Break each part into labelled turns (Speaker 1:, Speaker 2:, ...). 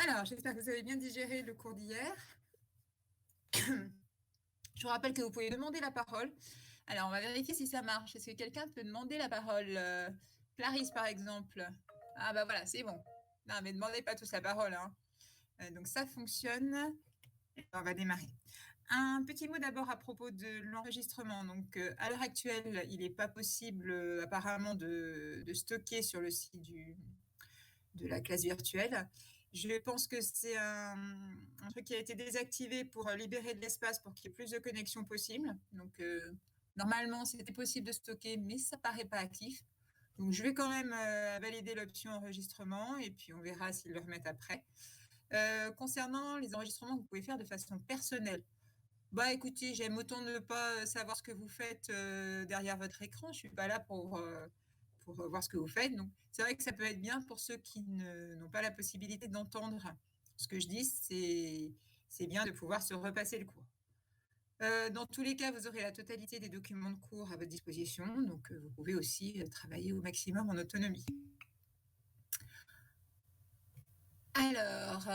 Speaker 1: Alors, j'espère que vous avez bien digéré le cours d'hier. Je vous rappelle que vous pouvez demander la parole. Alors, on va vérifier si ça marche. Est-ce que quelqu'un peut demander la parole? Clarisse, par exemple. Ah, bah voilà, c'est bon. Non, mais demandez pas tous la parole, hein. Donc, ça fonctionne. On va démarrer. Un petit mot d'abord à propos de l'enregistrement. Donc, à l'heure actuelle, il n'est pas possible apparemment de stocker sur le site de la classe virtuelle. Je pense que c'est un truc qui a été désactivé pour libérer de l'espace pour qu'il y ait plus de connexions possibles. Donc, normalement, c'était possible de stocker, mais ça paraît pas actif. Donc, je vais quand même valider l'option enregistrement et puis on verra s'ils le remettent après. Concernant les enregistrements que vous pouvez faire de façon personnelle, bah écoutez, j'aime autant ne pas savoir ce que vous faites derrière votre écran. Je suis pas là pour voir ce que vous faites. Donc, c'est vrai que ça peut être bien pour ceux qui n'ont pas la possibilité d'entendre ce que je dis. C'est bien de pouvoir se repasser le cours. Dans tous les cas, vous aurez la totalité des documents de cours à votre disposition. Donc, vous pouvez aussi travailler au maximum en autonomie. Alors,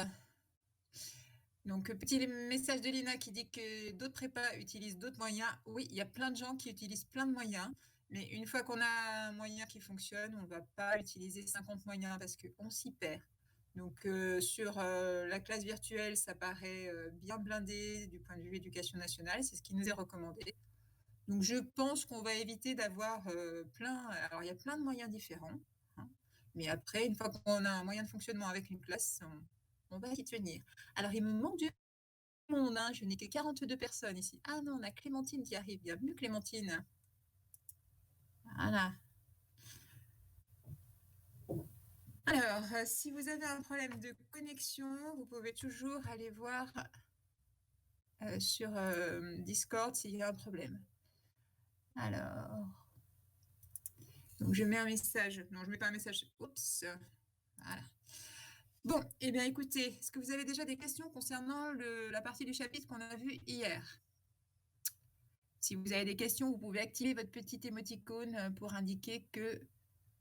Speaker 1: donc, petit message de Lina qui dit que d'autres prépas utilisent d'autres moyens. Oui, il y a plein de gens qui utilisent plein de moyens. Mais une fois qu'on a un moyen qui fonctionne, on ne va pas utiliser 50 moyens parce qu'on s'y perd. Donc, sur la classe virtuelle, ça paraît bien blindé du point de vue éducation nationale. C'est ce qui nous est recommandé. Donc, je pense qu'on va éviter d'avoir plein. Alors, il y a plein de moyens différents, hein. Mais après, une fois qu'on a un moyen de fonctionnement avec une classe, on va s'y tenir. Alors, il me manque du monde, hein. Je n'ai que 42 personnes ici. Ah non, on a Clémentine qui arrive. Bienvenue, Clémentine. Voilà. Alors, si vous avez un problème de connexion, vous pouvez toujours aller voir sur Discord s'il y a un problème. Alors, donc je mets un message. Non, je ne mets pas un message. Oups. Voilà. Bon, eh bien écoutez, est-ce que vous avez déjà des questions concernant la partie du chapitre qu'on a vu hier? Si vous avez des questions, vous pouvez activer votre petit émoticône pour indiquer qu'il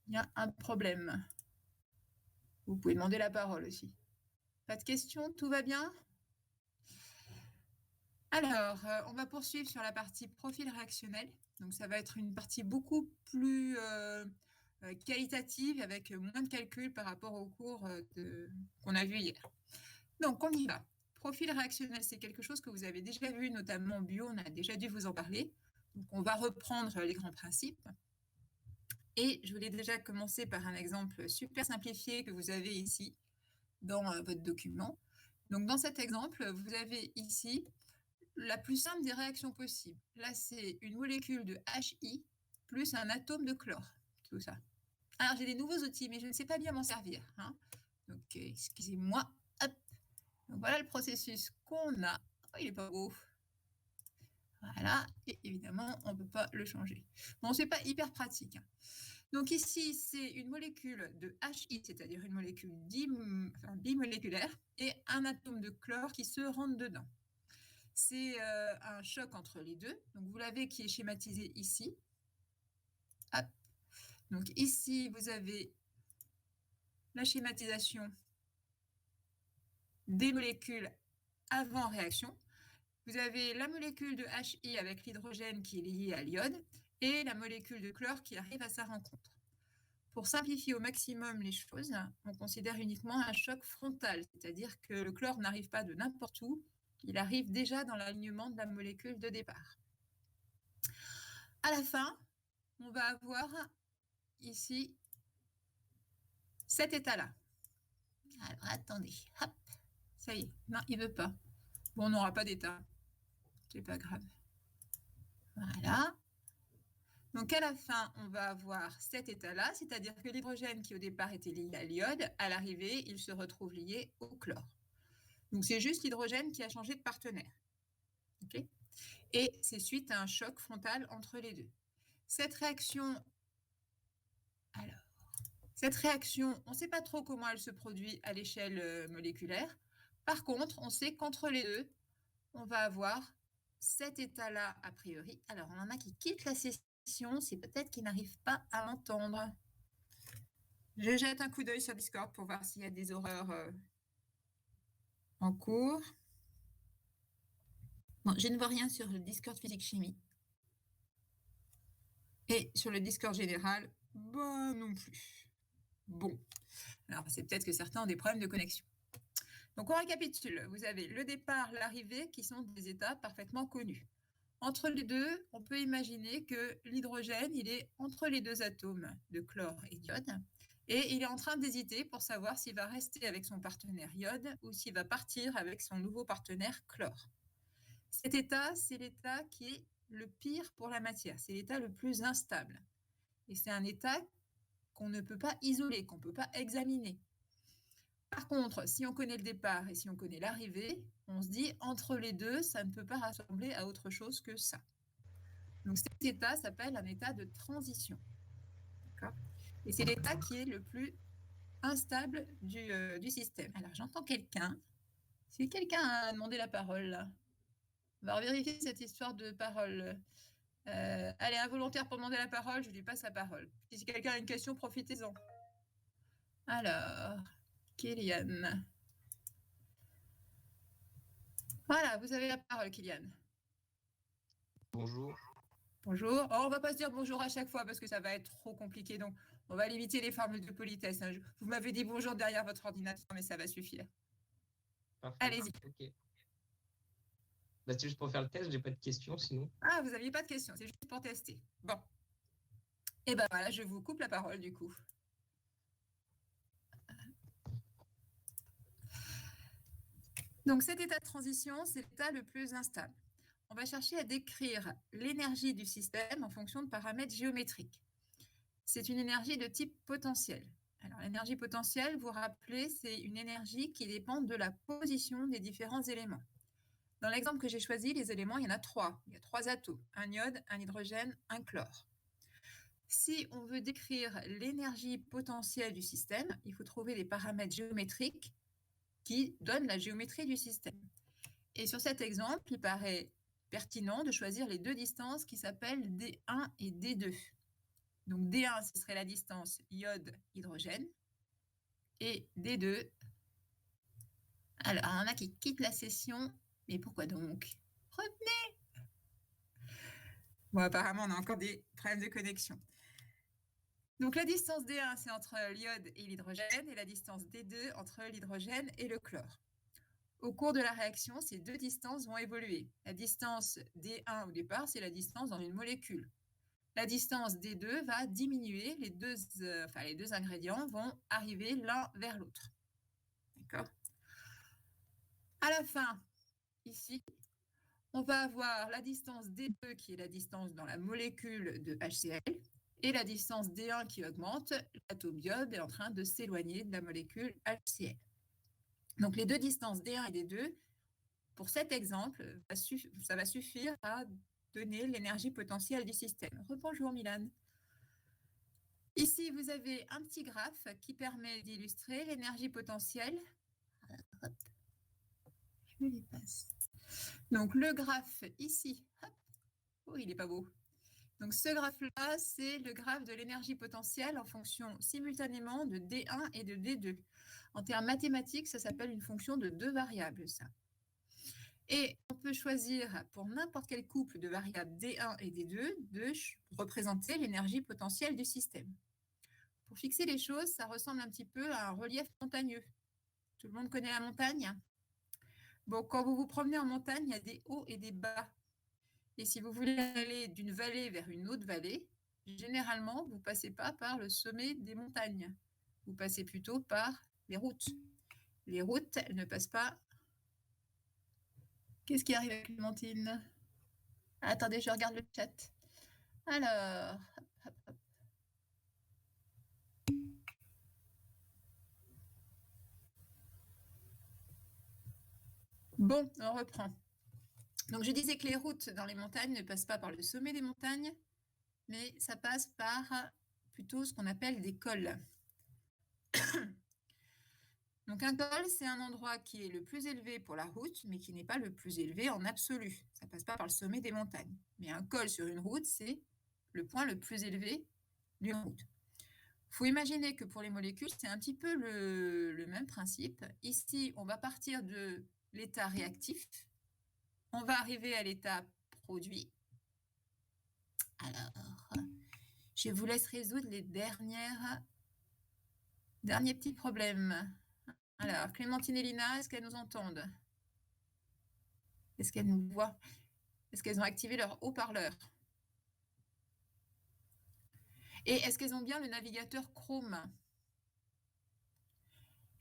Speaker 1: y a un problème. Vous pouvez demander la parole aussi. Pas de questions? Tout va bien? Alors, on va poursuivre sur la partie profil réactionnel. Donc, ça va être une partie beaucoup plus qualitative avec moins de calculs par rapport au cours qu'on a vu hier. Donc, on y va. Profil réactionnel, c'est quelque chose que vous avez déjà vu, notamment en bio, on a déjà dû vous en parler. Donc, on va reprendre les grands principes. Et je voulais déjà commencer par un exemple super simplifié que vous avez ici dans votre document. Donc, dans cet exemple, vous avez ici la plus simple des réactions possibles. Là, c'est une molécule de HI plus un atome de chlore, tout ça. Alors, j'ai des nouveaux outils, mais je ne sais pas bien m'en servir, hein. Donc, excusez-moi. Hop. Donc, voilà le processus qu'on a. Oh, il n'est pas beau. Voilà, et évidemment, on ne peut pas le changer. Bon, c'est pas hyper pratique, hein. Donc ici, c'est une molécule de HI, c'est-à-dire une molécule bimoléculaire, et un atome de chlore qui se rentre dedans. C'est un choc entre les deux. Donc vous l'avez qui est schématisé ici. Hop. Donc ici, vous avez la schématisation des molécules avant réaction. Vous avez la molécule de HI avec l'hydrogène qui est lié à l'iode et la molécule de chlore qui arrive à sa rencontre. Pour simplifier au maximum les choses, on considère uniquement un choc frontal, c'est-à-dire que le chlore n'arrive pas de n'importe où, il arrive déjà dans l'alignement de la molécule de départ. À la fin, on va avoir ici cet état-là. Alors attendez, hop, ça y est, non, il ne veut pas. Bon, on n'aura pas d'état, c'est pas grave. Voilà. Donc à la fin, on va avoir cet état-là, c'est-à-dire que l'hydrogène qui au départ était lié à l'iode, à l'arrivée, il se retrouve lié au chlore. Donc c'est juste l'hydrogène qui a changé de partenaire. Okay, et c'est suite à un choc frontal entre les deux. Cette réaction, on ne sait pas trop comment elle se produit à l'échelle moléculaire. Par contre, on sait qu'entre les deux, on va avoir cet état-là a priori. Alors, on en a qui quittent la session, c'est peut-être qu'ils n'arrivent pas à m'entendre. Je jette un coup d'œil sur Discord pour voir s'il y a des horreurs en cours. Bon, je ne vois rien sur le Discord physique-chimie. Et sur le Discord général, bah non plus. Bon, alors c'est peut-être que certains ont des problèmes de connexion. Donc on récapitule. Vous avez le départ, l'arrivée, qui sont des états parfaitement connus. Entre les deux, on peut imaginer que l'hydrogène, il est entre les deux atomes de chlore et d'iode, et il est en train d'hésiter pour savoir s'il va rester avec son partenaire iode ou s'il va partir avec son nouveau partenaire chlore. Cet état, c'est l'état qui est le pire pour la matière, c'est l'état le plus instable. Et c'est un état qu'on ne peut pas isoler, qu'on ne peut pas examiner. Par contre, si on connaît le départ et si on connaît l'arrivée, on se dit entre les deux, ça ne peut pas rassembler à autre chose que ça. Donc cet état s'appelle un état de transition. Et c'est l'état qui est le plus instable du système. Alors j'entends quelqu'un. Si quelqu'un a demandé la parole là, on va vérifier cette histoire de parole. Allez, involontaire pour demander la parole, je lui passe la parole. Si quelqu'un a une question, profitez-en. Alors, Kylian. Voilà, vous avez la parole, Kylian.
Speaker 2: Bonjour.
Speaker 1: Bonjour. Oh, on va pas se dire bonjour à chaque fois parce que ça va être trop compliqué. Donc, on va limiter les formules de politesse. Vous m'avez dit bonjour derrière votre ordinateur, mais ça va suffire.
Speaker 2: Parfait.
Speaker 1: Allez-y.
Speaker 2: Ok. Bah, c'est juste pour faire le test, j'ai pas de questions sinon.
Speaker 1: Ah, vous n'aviez pas de questions, c'est juste pour tester. Bon. Et ben voilà, je vous coupe la parole du coup. Donc cet état de transition, c'est l'état le plus instable. On va chercher à décrire l'énergie du système en fonction de paramètres géométriques. C'est une énergie de type potentiel. Alors l'énergie potentielle, vous vous rappelez, c'est une énergie qui dépend de la position des différents éléments. Dans l'exemple que j'ai choisi, les éléments, il y en a 3. Il y a 3 atomes, un iode, un hydrogène, un chlore. Si on veut décrire l'énergie potentielle du système, il faut trouver des paramètres géométriques qui donnent la géométrie du système. Et sur cet exemple, il paraît pertinent de choisir les deux distances qui s'appellent D1 et D2. Donc D1, ce serait la distance iode-hydrogène. Et D2, alors il y en a qui quittent la session, mais pourquoi donc? Revenez! Bon, apparemment, on a encore des problèmes de connexion. Donc la distance D1, c'est entre l'iode et l'hydrogène, et la distance D2 entre l'hydrogène et le chlore. Au cours de la réaction, ces deux distances vont évoluer. La distance D1 au départ, c'est la distance dans une molécule. La distance D2 va diminuer, les deux ingrédients vont arriver l'un vers l'autre. D'accord? À la fin, ici, on va avoir la distance D2 qui est la distance dans la molécule de HCl et la distance D1 qui augmente. L'atome iode est en train de s'éloigner de la molécule HCl. Donc les deux distances D1 et D2, pour cet exemple, ça va suffire à donner l'énergie potentielle du système. Rebonjour Milan. Ici, vous avez un petit graphe qui permet d'illustrer l'énergie potentielle. Hop. Je me les passe. Donc le graphe ici, hop. Oh, il n'est pas beau. Donc ce graphe-là, c'est le graphe de l'énergie potentielle en fonction simultanément de D1 et de D2. En termes mathématiques, ça s'appelle une fonction de deux variables, ça. Et on peut choisir pour n'importe quel couple de variables D1 et D2 de représenter l'énergie potentielle du système. Pour fixer les choses, ça ressemble un petit peu à un relief montagneux. Tout le monde connaît la montagne? Bon, quand vous vous promenez en montagne, il y a des hauts et des bas. Et si vous voulez aller d'une vallée vers une autre vallée, généralement, vous ne passez pas par le sommet des montagnes. Vous passez plutôt par les routes. Les routes, elles ne passent pas. Qu'est-ce qui arrive avec Clémentine? Attendez, je regarde le chat. Alors, hop, hop. Bon, on reprend. Donc, je disais que les routes dans les montagnes ne passent pas par le sommet des montagnes, mais ça passe par plutôt ce qu'on appelle des cols. Donc un col, c'est un endroit qui est le plus élevé pour la route, mais qui n'est pas le plus élevé en absolu. Ça ne passe pas par le sommet des montagnes. Mais un col sur une route, c'est le point le plus élevé d'une route. faut imaginer que pour les molécules, c'est un petit peu le même principe. Ici, on va partir de l'état réactif. On va arriver à l'état produit. Alors, je vous laisse résoudre les derniers petits problèmes. Alors, Clémentine et Lina, est-ce qu'elles nous entendent? Est-ce qu'elles nous voient? Est-ce qu'elles ont activé leur haut-parleur? Et est-ce qu'elles ont bien le navigateur Chrome?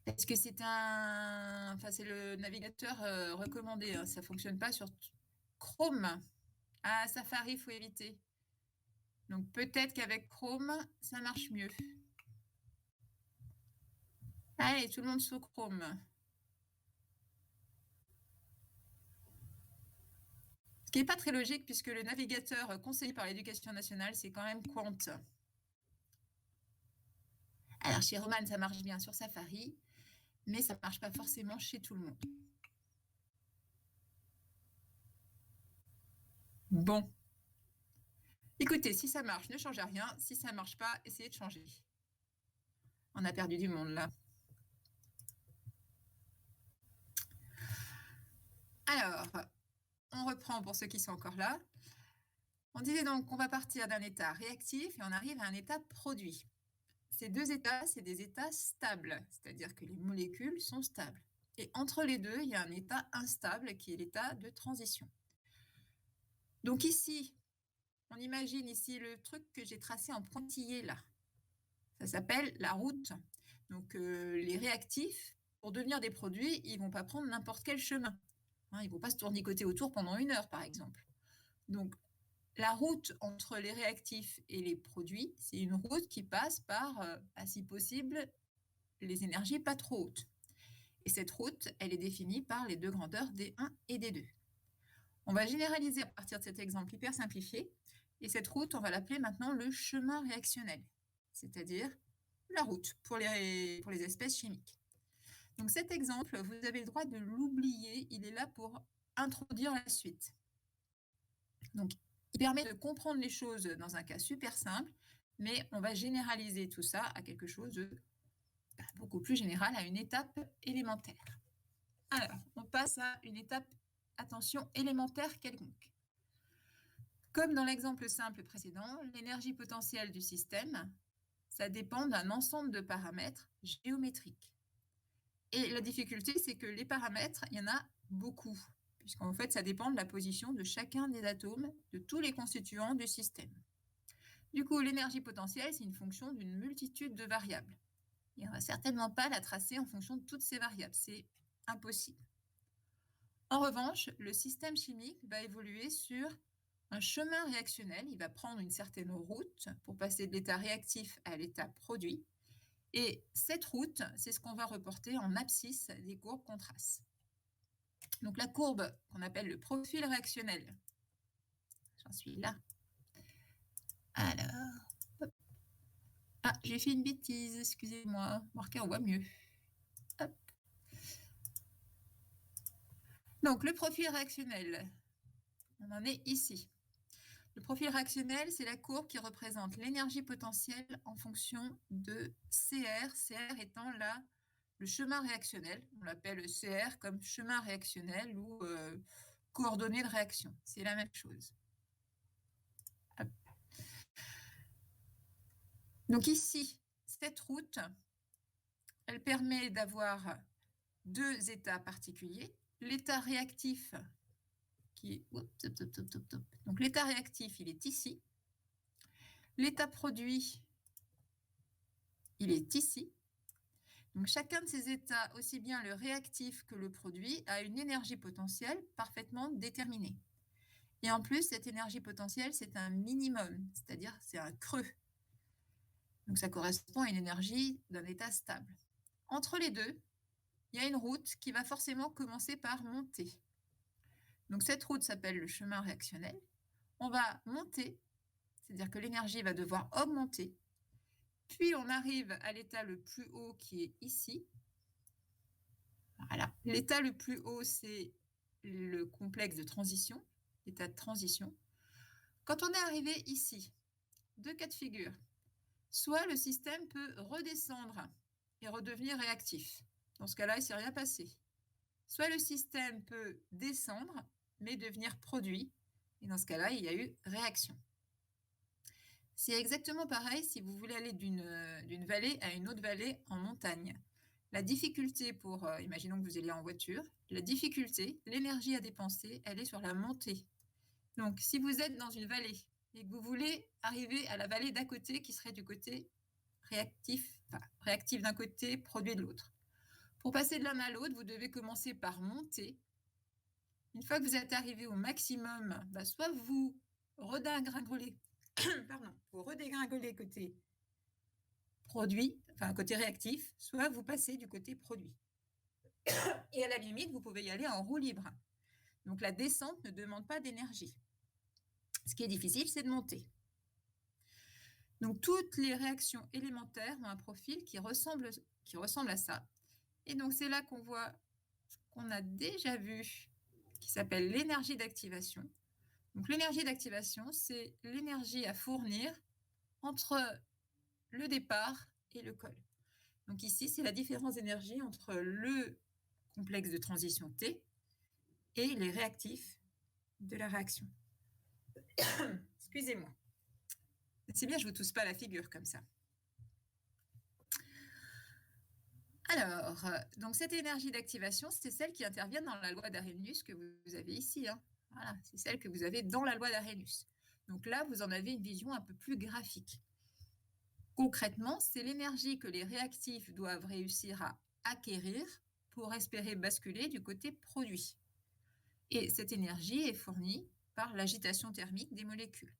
Speaker 1: Parce que c'est c'est le navigateur recommandé. Hein. Ça ne fonctionne pas sur Chrome. Ah, Safari, il faut éviter. Donc peut-être qu'avec Chrome, ça marche mieux. Allez, tout le monde sous Chrome. Ce qui n'est pas très logique puisque le navigateur conseillé par l'Éducation nationale, c'est quand même Quant. Alors chez Roman, ça marche bien sur Safari, mais ça ne marche pas forcément chez tout le monde. Bon. Écoutez, si ça marche, ne changez rien. Si ça ne marche pas, essayez de changer. On a perdu du monde là. Alors, on reprend pour ceux qui sont encore là. On disait donc qu'on va partir d'un état réactif et on arrive à un état produit. Ces deux états, c'est des états stables, c'est-à-dire que les molécules sont stables. Et entre les deux, il y a un état instable qui est l'état de transition. Donc ici, on imagine ici le truc que j'ai tracé en pointillé là. Ça s'appelle la route. Donc les réactifs, pour devenir des produits, ils ne vont pas prendre n'importe quel chemin. Hein, ils ne vont pas se tournicoter autour pendant 1 heure, par exemple. Donc la route entre les réactifs et les produits, c'est une route qui passe par, si possible, les énergies pas trop hautes. Et cette route, elle est définie par les deux grandeurs D1 et D2. On va généraliser à partir de cet exemple hyper simplifié. Et cette route, on va l'appeler maintenant le chemin réactionnel, c'est-à-dire la route pour les espèces chimiques. Donc cet exemple, vous avez le droit de l'oublier, il est là pour introduire la suite. Donc, il permet de comprendre les choses dans un cas super simple, mais on va généraliser tout ça à quelque chose de beaucoup plus général, à une étape élémentaire. Alors, on passe à une étape, attention, élémentaire quelconque. Comme dans l'exemple simple précédent, l'énergie potentielle du système, ça dépend d'un ensemble de paramètres géométriques. Et la difficulté, c'est que les paramètres, il y en a beaucoup, puisqu'en fait, ça dépend de la position de chacun des atomes, de tous les constituants du système. Du coup, l'énergie potentielle, c'est une fonction d'une multitude de variables. Et on ne va certainement pas la tracer en fonction de toutes ces variables, c'est impossible. En revanche, le système chimique va évoluer sur un chemin réactionnel, il va prendre une certaine route pour passer de l'état réactif à l'état produit. Et cette route, c'est ce qu'on va reporter en abscisse des courbes qu'on trace. Donc la courbe qu'on appelle le profil réactionnel, j'en suis là. Alors, hop. Ah, j'ai fait une bêtise, excusez-moi. Marqué, on voit mieux. Hop. Donc le profil réactionnel, on en est ici. Le profil réactionnel, c'est la courbe qui représente l'énergie potentielle en fonction de CR, CR étant là le chemin réactionnel. On l'appelle CR comme chemin réactionnel ou coordonnées de réaction. C'est la même chose. Hop. Donc ici, cette route, elle permet d'avoir deux états particuliers. L'état réactif qui est... Donc l'état réactif, il est ici. L'état produit, il est ici. Donc chacun de ces états, aussi bien le réactif que le produit, a une énergie potentielle parfaitement déterminée. Et en plus, cette énergie potentielle, c'est un minimum, c'est-à-dire c'est un creux. Donc ça correspond à une énergie d'un état stable. Entre les deux, il y a une route qui va forcément commencer par monter. Donc cette route s'appelle le chemin réactionnel. On va monter, c'est-à-dire que l'énergie va devoir augmenter. Puis on arrive à l'état le plus haut qui est ici. Voilà. L'état le plus haut, c'est le complexe de transition, l'état de transition. Quand on est arrivé ici, deux cas de figure. soit le système peut redescendre et redevenir réactif. Dans ce cas-là, il ne s'est rien passé. Soit le système peut descendre, mais devenir produit. Et dans ce cas-là, il y a eu réaction. C'est exactement pareil si vous voulez aller d'une vallée à une autre vallée en montagne. La difficulté pour, imaginons que vous alliez en voiture, la difficulté, l'énergie à dépenser, elle est sur la montée. Donc, si vous êtes dans une vallée et que vous voulez arriver à la vallée d'à côté qui serait du côté réactif, enfin, réactif d'un côté, produit de l'autre. Pour passer de l'un à l'autre, vous devez commencer par monter. Une fois que vous êtes arrivé au maximum, soit vous redégringolez, pardon, vous redégringolez côté produit, enfin côté réactif, soit vous passez du côté produit. Et à la limite, vous pouvez y aller en roue libre. Donc la descente ne demande pas d'énergie. Ce qui est difficile, c'est de monter. Donc toutes les réactions élémentaires ont un profil qui ressemble à ça. Et donc c'est là qu'on voit ce qu'on a déjà vu, qui s'appelle l'énergie d'activation. Donc l'énergie d'activation, c'est l'énergie à fournir entre le départ et le col. Donc ici, c'est la différence d'énergie entre le complexe de transition T et les réactifs de la réaction. Excusez-moi. C'est bien, je ne vous tousse pas la figure comme ça. Alors, donc cette énergie d'activation, c'est celle qui intervient dans la loi d'Arrhenius que vous avez ici. Hein. Voilà, c'est celle que vous avez dans la loi d'Arrhenius. Donc là, vous en avez une vision un peu plus graphique. Concrètement, c'est l'énergie que les réactifs doivent réussir à acquérir pour espérer basculer du côté produit. Et cette énergie est fournie par l'agitation thermique des molécules.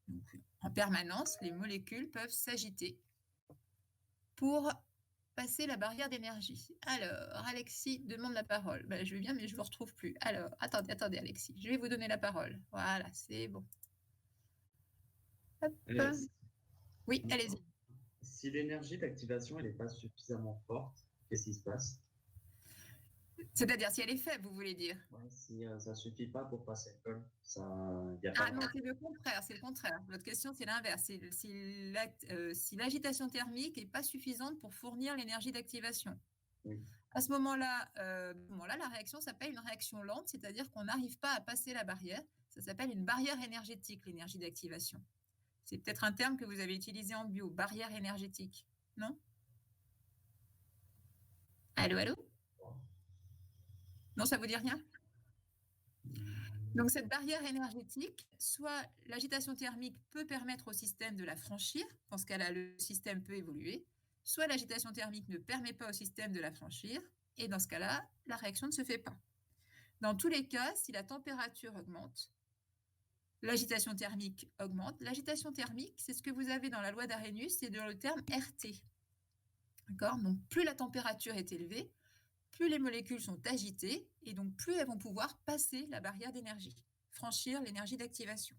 Speaker 1: Donc, en permanence, les molécules peuvent s'agiter pour passer la barrière d'énergie. Alors, Alexis demande la parole. Je veux bien, mais je ne vous retrouve plus. Alors, attendez, Alexis. Je vais vous donner la parole. Voilà, c'est bon. Hop. Oui, allez-y.
Speaker 3: Si l'énergie d'activation n'est pas suffisamment forte, qu'est-ce qui se passe?
Speaker 1: C'est-à-dire si elle est faible, vous voulez dire?
Speaker 3: Ouais, si ça ne suffit pas pour passer le col, y a
Speaker 1: Ah
Speaker 3: pas
Speaker 1: non, c'est le contraire. Votre question, c'est l'inverse. Si l'agitation thermique n'est pas suffisante pour fournir l'énergie d'activation.
Speaker 3: Oui.
Speaker 1: À ce moment-là, la réaction s'appelle une réaction lente, c'est-à-dire qu'on n'arrive pas à passer la barrière. Ça s'appelle une barrière énergétique, l'énergie d'activation. C'est peut-être un terme que vous avez utilisé en bio, barrière énergétique, non? Allô? Non, ça vous dit rien? Donc cette barrière énergétique, soit l'agitation thermique peut permettre au système de la franchir, dans ce cas-là, le système peut évoluer, soit l'agitation thermique ne permet pas au système de la franchir, et dans ce cas-là, la réaction ne se fait pas. Dans tous les cas, si la température augmente, l'agitation thermique augmente. L'agitation thermique, c'est ce que vous avez dans la loi d'Arrhenius, c'est dans le terme RT. D'accord? Donc plus la température est élevée, plus les molécules sont agitées, et donc plus elles vont pouvoir passer la barrière d'énergie, franchir l'énergie d'activation.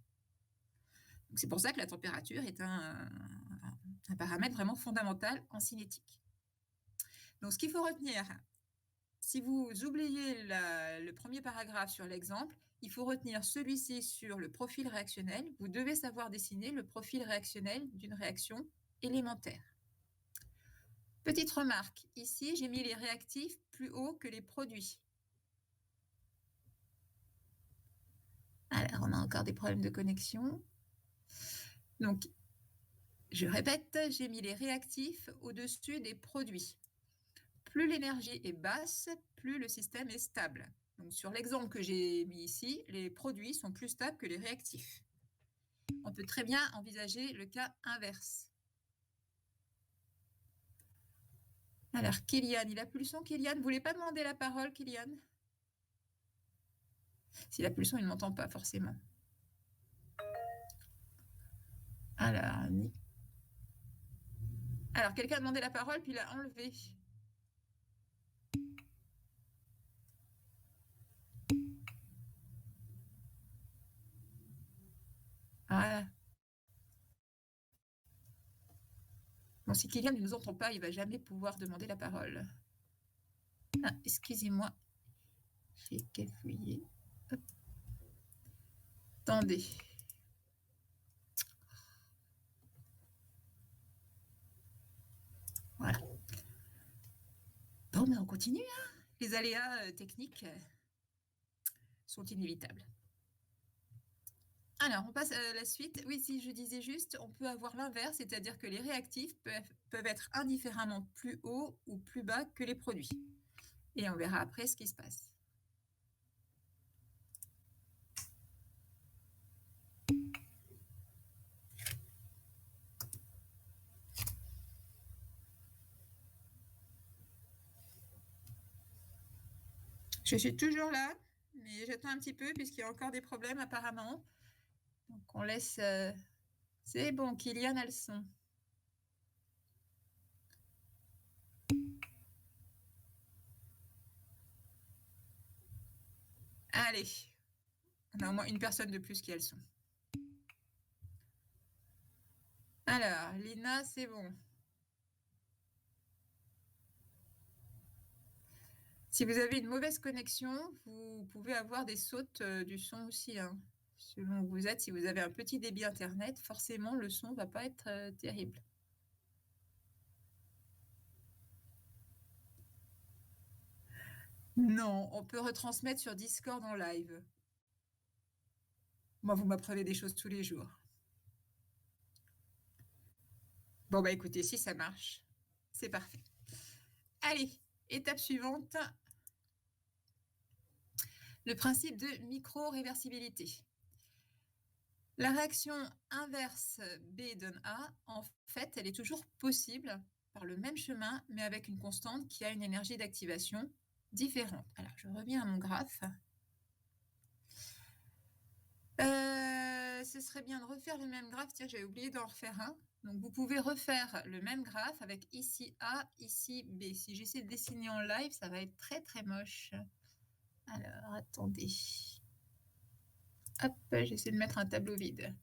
Speaker 1: C'est pour ça que la température est un paramètre vraiment fondamental en cinétique. Donc ce qu'il faut retenir, si vous oubliez le premier paragraphe sur l'exemple, il faut retenir celui-ci sur le profil réactionnel. Vous devez savoir dessiner le profil réactionnel d'une réaction élémentaire. Petite remarque, ici j'ai mis les réactifs plus haut que les produits. Alors on a encore des problèmes de connexion. Donc je répète, j'ai mis les réactifs au-dessus des produits. Plus l'énergie est basse, plus le système est stable. Donc, sur l'exemple que j'ai mis ici, les produits sont plus stables que les réactifs. On peut très bien envisager le cas inverse. Alors, Kylian, il a plus le son. Kylian, vous ne voulez pas demander la parole, Kylian? S'il a plus le son, il ne m'entend pas forcément. Alors, quelqu'un a demandé la parole, puis il a enlevé. Voilà. Bon, si Kylian ne nous entend pas, il ne va jamais pouvoir demander la parole. Ah, excusez-moi. J'ai cafouillé. Hop. Attendez. Voilà. Bon, on continue. Hein. Les aléas techniques sont inévitables. Alors, on passe à la suite. Oui, si je disais juste, on peut avoir l'inverse, c'est-à-dire que les réactifs peuvent être indifféremment plus hauts ou plus bas que les produits. Et on verra après ce qui se passe. Je suis toujours là, mais j'attends un petit peu puisqu'il y a encore des problèmes apparemment. Donc on laisse... C'est bon, Kylian a le son. Allez, on a au moins une personne de plus qui a le son. Alors, Lina, c'est bon. Si vous avez une mauvaise connexion, vous pouvez avoir des sautes du son aussi. Hein. Selon où vous êtes, si vous avez un petit débit Internet, forcément, le son ne va pas être terrible. Non, on peut retransmettre sur Discord en live. Moi, vous m'apprenez des choses tous les jours. Bon, bah écoutez, si ça marche, c'est parfait. Allez, étape suivante. Le principe de micro-réversibilité. La réaction inverse B donne A, en fait, elle est toujours possible par le même chemin, mais avec une constante qui a une énergie d'activation différente. Alors, je reviens à mon graphe. Ce serait bien de refaire le même graphe. Tiens, j'avais oublié d'en refaire un. Donc, vous pouvez refaire le même graphe avec ici A, ici B. Si j'essaie de dessiner en live, ça va être très, très moche. Alors, attendez. Hop, j'essaie de mettre un tableau vide.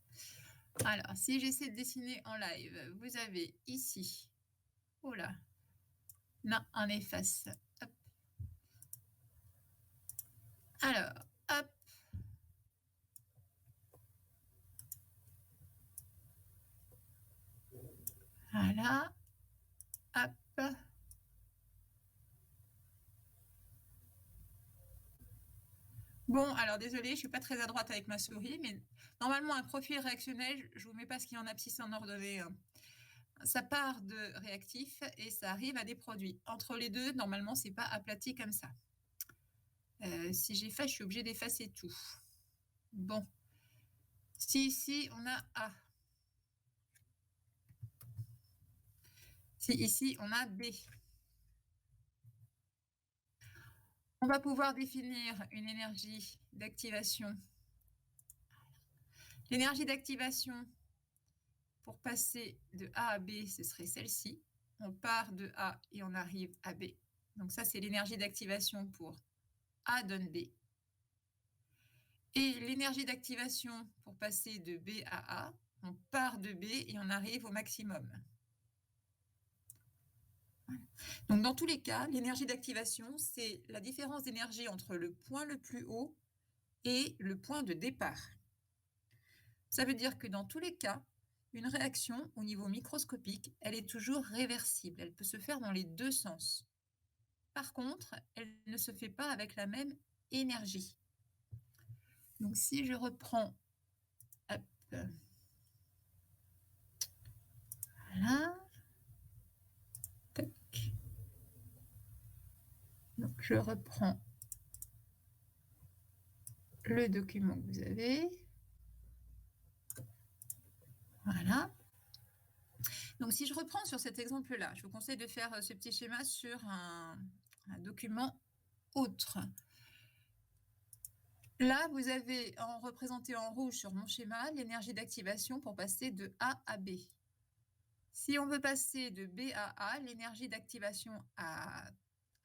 Speaker 1: Alors, si j'essaie de dessiner en live, vous avez ici... Oh là. Non, on efface. Hop. Alors, hop. Voilà. Hop. Bon, alors désolé, je ne suis pas très à droite avec ma souris, mais normalement, un profil réactionnel, je ne vous mets pas ce qu'il y en abscisse en ordonnée. Hein. Ça part de réactif et ça arrive à des produits. Entre les deux, normalement, ce n'est pas aplati comme ça. Si j'efface, je suis obligée d'effacer tout. Bon. Si ici, on a A. Si ici, on a B. On va pouvoir définir une énergie d'activation. L'énergie d'activation pour passer de A à B, ce serait celle-ci. On part de A et on arrive à B. Donc ça, c'est l'énergie d'activation pour A donne B. Et l'énergie d'activation pour passer de B à A, on part de B et on arrive au maximum. Donc dans tous les cas, l'énergie d'activation, c'est la différence d'énergie entre le point le plus haut et le point de départ. Ça veut dire que dans tous les cas, une réaction au niveau microscopique, elle est toujours réversible. Elle peut se faire dans les deux sens. Par contre, elle ne se fait pas avec la même énergie. Donc si je reprends... Hop, voilà. Tac. Donc je reprends le document que vous avez. Voilà. Donc, si je reprends sur cet exemple-là, je vous conseille de faire ce petit schéma sur un document autre. Là, vous avez représenté en rouge sur mon schéma l'énergie d'activation pour passer de A à B. Si on veut passer de B à A, l'énergie d'activation à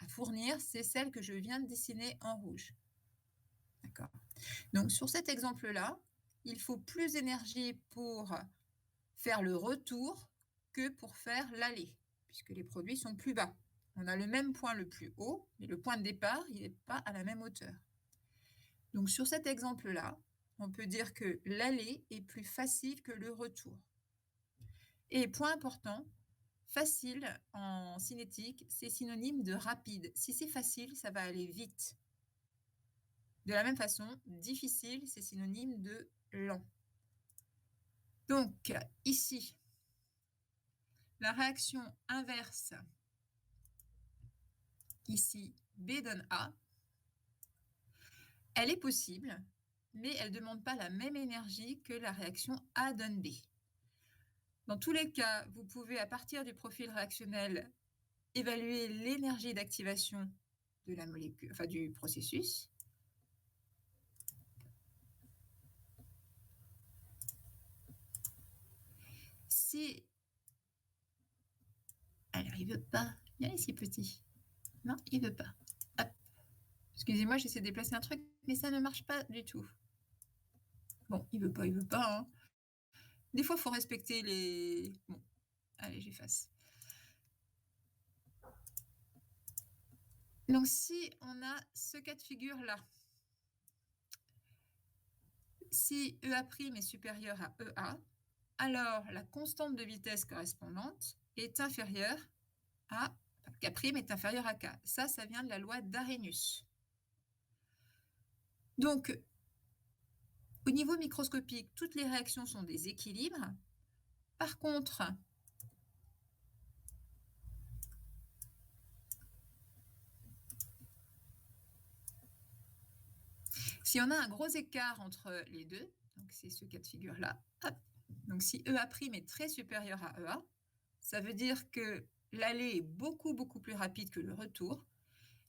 Speaker 1: fournir, c'est celle que je viens de dessiner en rouge. D'accord. Donc, sur cet exemple-là, il faut plus d'énergie pour faire le retour que pour faire l'aller, puisque les produits sont plus bas. On a le même point le plus haut, mais le point de départ, il n'est pas à la même hauteur. Donc, sur cet exemple-là, on peut dire que l'aller est plus facile que le retour. Et point important, Facile en cinétique, c'est synonyme de rapide. Si c'est facile, ça va aller vite. De la même façon, difficile, c'est synonyme de lent. Donc, ici, la réaction inverse, ici, B donne A, elle est possible, mais elle ne demande pas la même énergie que la réaction A donne B. Dans tous les cas, vous pouvez, à partir du profil réactionnel, évaluer l'énergie d'activation de la molécule, enfin du processus. Si... Alors, il ne veut pas. Il est si petit. Non, il ne veut pas. Hop. Excusez-moi, j'essaie de déplacer un truc, mais ça ne marche pas du tout. Bon, il veut pas. Hein. Des fois, il faut respecter les... Bon, allez, j'efface. Donc, si on a ce cas de figure-là, si EA' est supérieur à EA, alors la constante de vitesse correspondante est inférieure à... K' est inférieur à K. Ça vient de la loi d'Arrhenius. Donc, au niveau microscopique, toutes les réactions sont des équilibres. Par contre, si on a un gros écart entre les deux, donc c'est ce cas de figure-là, donc si EA' est très supérieur à EA, ça veut dire que l'aller est beaucoup plus rapide que le retour,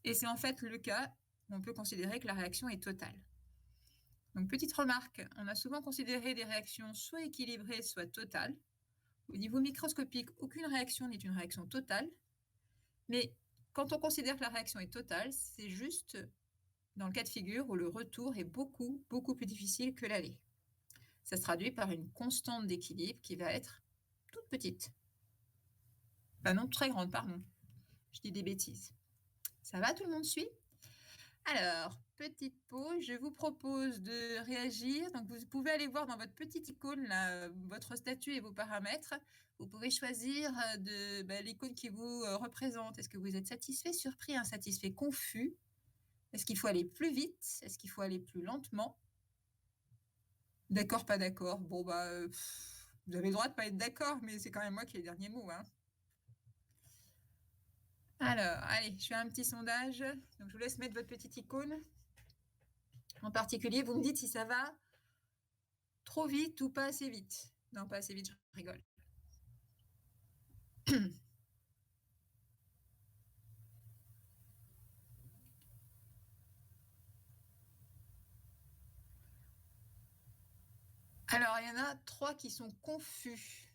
Speaker 1: et c'est en fait le cas où on peut considérer que la réaction est totale. Donc, petite remarque, on a souvent considéré des réactions soit équilibrées, soit totales. Au niveau microscopique, aucune réaction n'est une réaction totale, mais quand on considère que la réaction est totale, c'est juste dans le cas de figure où le retour est beaucoup plus difficile que l'aller. Ça se traduit par une constante d'équilibre qui va être toute petite. Enfin non, très grande, pardon. Je dis des bêtises. Ça va, tout le monde suit? Alors, petite pause, je vous propose de réagir. Donc, vous pouvez aller voir dans votre petite icône, là, votre statut et vos paramètres. Vous pouvez choisir l'icône qui vous représente. Est-ce que vous êtes satisfait, surpris, insatisfait, confus? Est-ce qu'il faut aller plus vite? Est-ce qu'il faut aller plus lentement? D'accord, pas d'accord. Bon, vous avez le droit de ne pas être d'accord, mais c'est quand même moi qui ai le dernier mot. Hein. Alors, allez, je fais un petit sondage. Donc, je vous laisse mettre votre petite icône. En particulier, vous me dites si ça va trop vite ou pas assez vite. Non, pas assez vite, je rigole. Alors, il y en a 3 qui sont confus.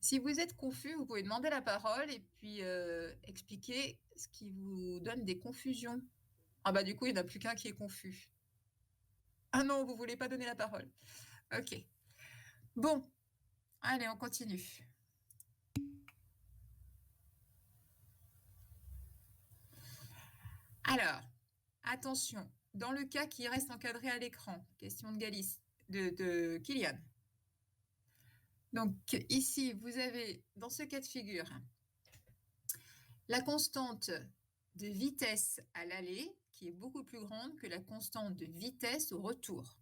Speaker 1: Si vous êtes confus, vous pouvez demander la parole et puis expliquer ce qui vous donne des confusions. Ah bah du coup, il n'y en a plus qu'un qui est confus. Ah non, vous ne voulez pas donner la parole. Ok. Bon, allez, on continue. Alors, attention, dans le cas qui reste encadré à l'écran, question de Galice, de Kylian. Donc ici, vous avez, dans ce cas de figure, la constante de vitesse à l'aller qui est beaucoup plus grande que la constante de vitesse au retour.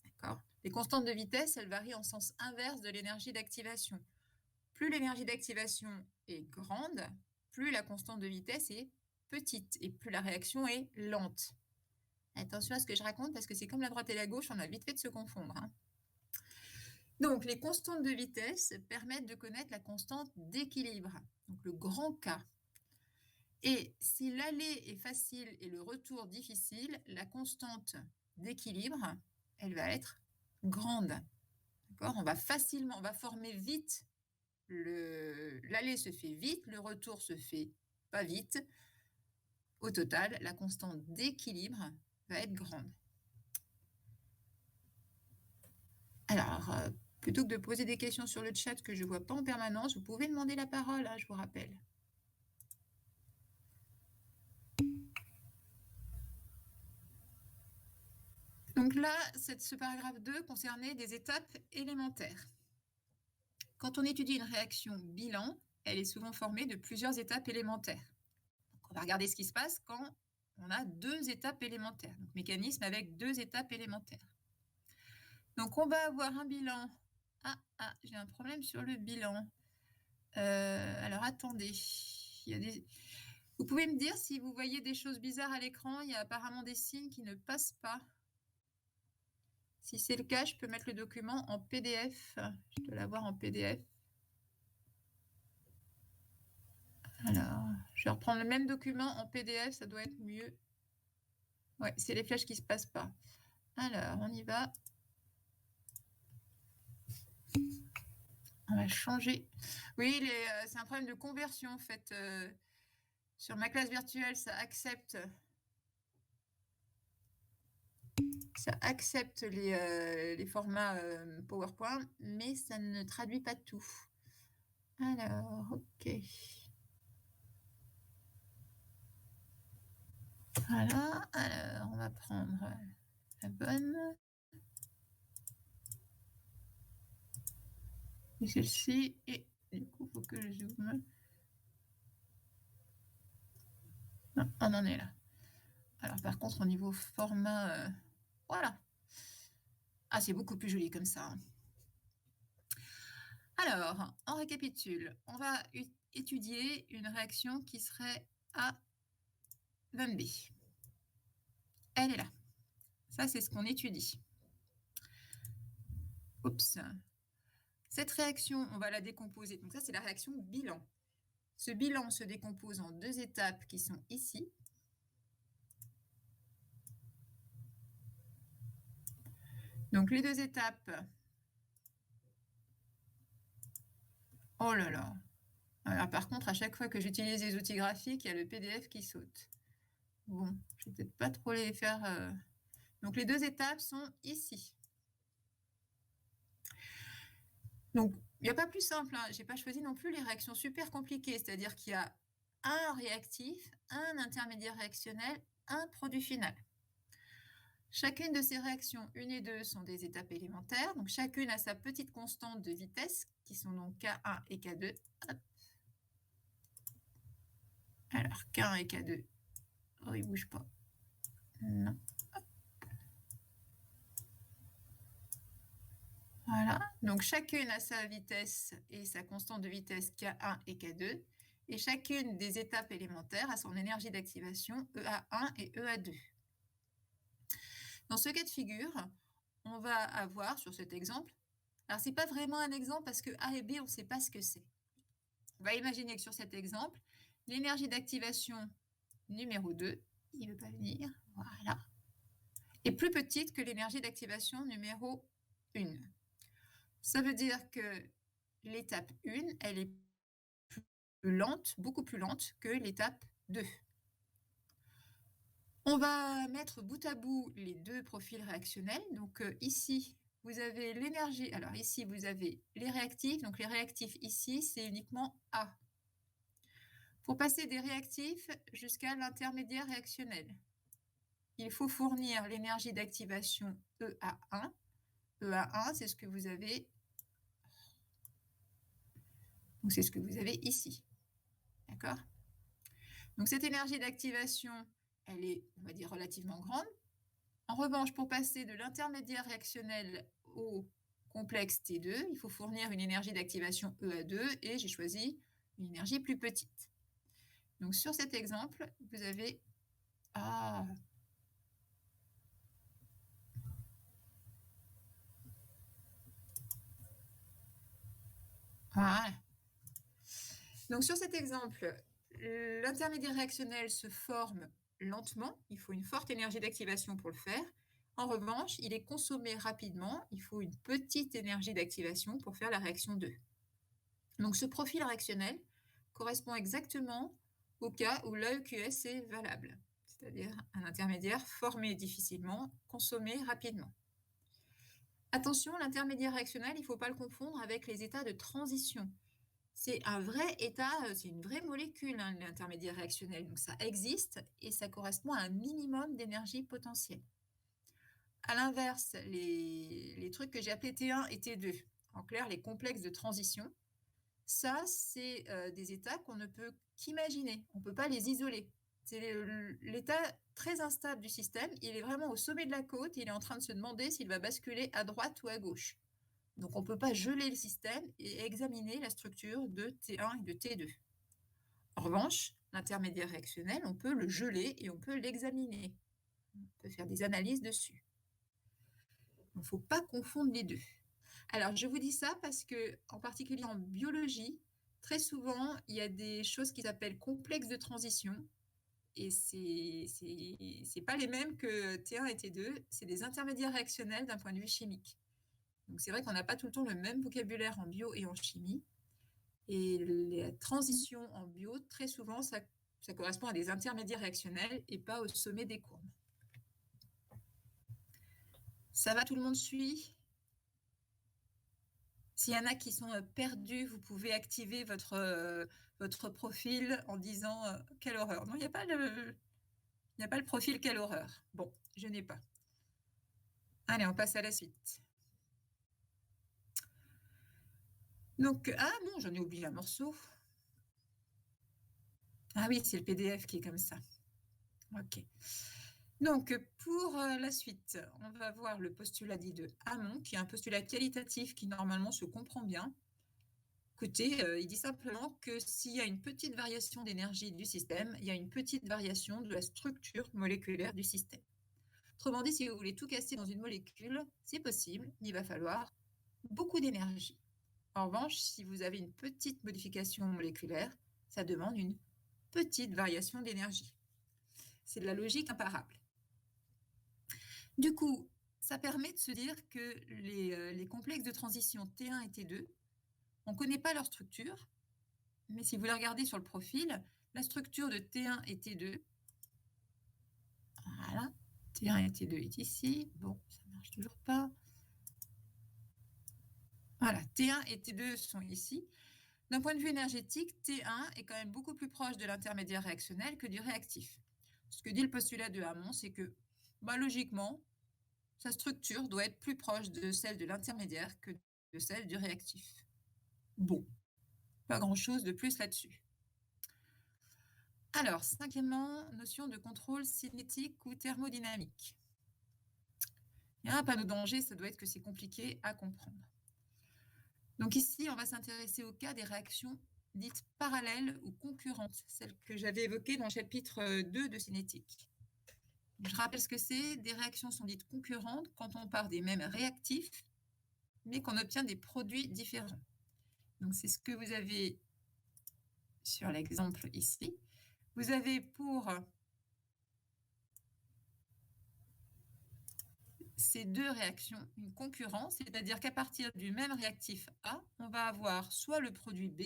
Speaker 1: D'accord ? Les constantes de vitesse, elles varient en sens inverse de l'énergie d'activation. Plus l'énergie d'activation est grande, plus la constante de vitesse est petite et plus la réaction est lente. Attention à ce que je raconte parce que c'est comme la droite et la gauche, on a vite fait de se confondre. Hein. Donc, les constantes de vitesse permettent de connaître la constante d'équilibre, donc le grand K. Et si l'aller est facile et le retour difficile, la constante d'équilibre, elle va être grande. D'accord ? On va former vite, l'aller se fait vite, le retour se fait pas vite. Au total, la constante d'équilibre va être grande. Alors, plutôt que de poser des questions sur le chat que je ne vois pas en permanence, vous pouvez demander la parole, hein, je vous rappelle. Donc là, ce paragraphe 2 concernait des étapes élémentaires. quand on étudie une réaction bilan, elle est souvent formée de plusieurs étapes élémentaires. Donc, on va regarder ce qui se passe quand on a 2 étapes élémentaires. Donc, mécanisme avec 2 étapes élémentaires. Donc, on va avoir un bilan. J'ai un problème sur le bilan. Alors, attendez. Vous pouvez me dire si vous voyez des choses bizarres à l'écran. Il y a apparemment des signes qui ne passent pas. Si c'est le cas, je peux mettre le document en PDF. Je dois l'avoir en PDF. Alors, je vais reprendre le même document en PDF, ça doit être mieux. Ouais, c'est les flèches qui ne se passent pas. Alors, on y va. On va changer. Oui, c'est un problème de conversion en fait. Sur ma classe virtuelle, ça accepte les formats PowerPoint, mais ça ne traduit pas tout. Alors, ok. Voilà, alors on va prendre la bonne. Et celle-ci, et du coup, il faut que je zoome. Non, on en est là. Alors par contre, au niveau format, voilà. Ah, c'est beaucoup plus joli comme ça. Alors, on récapitule. On va étudier une réaction qui serait A 20B. Elle est là. Ça, c'est ce qu'on étudie. Oups. Cette réaction, on va la décomposer. Donc ça, c'est la réaction bilan. Ce bilan se décompose en 2 étapes qui sont ici. Donc les 2 étapes. Oh là là. Alors, par contre, à chaque fois que j'utilise les outils graphiques, il y a le PDF qui saute. Bon, je vais peut-être pas trop les faire. Donc les 2 étapes sont ici. Donc, il n'y a pas plus simple. Je n'ai pas choisi non plus les réactions super compliquées, c'est-à-dire qu'il y a un réactif, un intermédiaire réactionnel, un produit final. Chacune de ces réactions 1 et 2 sont des étapes élémentaires. Donc, chacune a sa petite constante de vitesse, qui sont donc K1 et K2. Hop. Alors, K1 et K2, oh, ils ne bougent pas. Non. Hop. Voilà, donc chacune a sa vitesse et sa constante de vitesse K1 et K2, et chacune des étapes élémentaires a son énergie d'activation EA1 et EA2. Dans ce cas de figure, on va avoir sur cet exemple, alors c'est pas vraiment un exemple parce que A et B, on ne sait pas ce que c'est. On va imaginer que sur cet exemple, l'énergie d'activation numéro 2, il ne veut pas venir, voilà, est plus petite que l'énergie d'activation numéro 1. Ça veut dire que l'étape 1, elle est plus lente, beaucoup plus lente que l'étape 2. On va mettre bout à bout les 2 profils réactionnels. Donc ici, vous avez l'énergie. Alors ici, vous avez les réactifs. Donc les réactifs ici, c'est uniquement A. Pour passer des réactifs jusqu'à l'intermédiaire réactionnel, il faut fournir l'énergie d'activation EA1. EA1, c'est ce que vous avez. Donc c'est ce que vous avez ici. D'accord ? Donc cette énergie d'activation, elle est, on va dire, relativement grande. En revanche, pour passer de l'intermédiaire réactionnel au complexe T2, il faut fournir une énergie d'activation EA2 et j'ai choisi une énergie plus petite. Donc sur cet exemple, vous avez... Voilà. Donc sur cet exemple, l'intermédiaire réactionnel se forme lentement. Il faut une forte énergie d'activation pour le faire. En revanche, il est consommé rapidement. Il faut une petite énergie d'activation pour faire la réaction 2. Donc ce profil réactionnel correspond exactement au cas où l'AEQS est valable, c'est-à-dire un intermédiaire formé difficilement, consommé rapidement. Attention, l'intermédiaire réactionnel, il ne faut pas le confondre avec les états de transition. C'est un vrai état, c'est une vraie molécule, hein, l'intermédiaire réactionnel. Donc ça existe et ça correspond à un minimum d'énergie potentielle. À l'inverse, les trucs que j'ai appelés T1 et T2, en clair, les complexes de transition, Ça, c'est des états qu'on ne peut qu'imaginer. On ne peut pas les isoler. C'est l'état très instable du système. Il est vraiment au sommet de la côte. Il est en train de se demander s'il va basculer à droite ou à gauche. Donc, on ne peut pas geler le système et examiner la structure de T1 et de T2. En revanche, l'intermédiaire réactionnel, on peut le geler et on peut l'examiner. On peut faire des analyses dessus. Il ne faut pas confondre les deux. Alors, je vous dis ça parce que, en particulier en biologie, très souvent, il y a des choses qui s'appellent complexes de transition. Et c'est pas les mêmes que T1 et T2. C'est des intermédiaires réactionnels d'un point de vue chimique. Donc, c'est vrai qu'on n'a pas tout le temps le même vocabulaire en bio et en chimie. Et les transitions en bio, très souvent, ça correspond à des intermédiaires réactionnels et pas au sommet des courbes. Ça va, tout le monde suit? S'il y en a qui sont perdus, vous pouvez activer votre profil en disant quelle horreur. Non, il n'y a pas le profil quelle horreur. Bon, je n'ai pas. Allez, on passe à la suite. Donc, ah non, j'en ai oublié un morceau. Ah oui, c'est le PDF qui est comme ça. Ok. Donc, pour la suite, on va voir le postulat dit de Hamon, qui est un postulat qualitatif qui normalement se comprend bien. Écoutez, il dit simplement que s'il y a une petite variation d'énergie du système, il y a une petite variation de la structure moléculaire du système. Autrement dit, si vous voulez tout casser dans une molécule, c'est possible, il va falloir beaucoup d'énergie. En revanche, si vous avez une petite modification moléculaire, ça demande une petite variation d'énergie. C'est de la logique imparable. Du coup, ça permet de se dire que les complexes de transition T1 et T2, on ne connaît pas leur structure, mais si vous la regardez sur le profil, la structure de T1 et T2, voilà, T1 et T2 est ici, bon, ça ne marche toujours pas. Voilà, T1 et T2 sont ici. D'un point de vue énergétique, T1 est quand même beaucoup plus proche de l'intermédiaire réactionnel que du réactif. Ce que dit le postulat de Hamon, c'est que, logiquement, sa structure doit être plus proche de celle de l'intermédiaire que de celle du réactif. Bon, pas grand-chose de plus là-dessus. Alors, cinquièmement, notion de contrôle cinétique ou thermodynamique. Il n'y a un panneau danger, ça doit être que c'est compliqué à comprendre. Donc ici, on va s'intéresser au cas des réactions dites parallèles ou concurrentes, celles que j'avais évoquées dans le chapitre 2 de cinétique. Je rappelle ce que c'est. Des réactions sont dites concurrentes quand on part des mêmes réactifs, mais qu'on obtient des produits différents. Donc c'est ce que vous avez sur l'exemple ici. Vous avez pour ces deux réactions une concurrence, c'est-à-dire qu'à partir du même réactif A, on va avoir soit le produit B,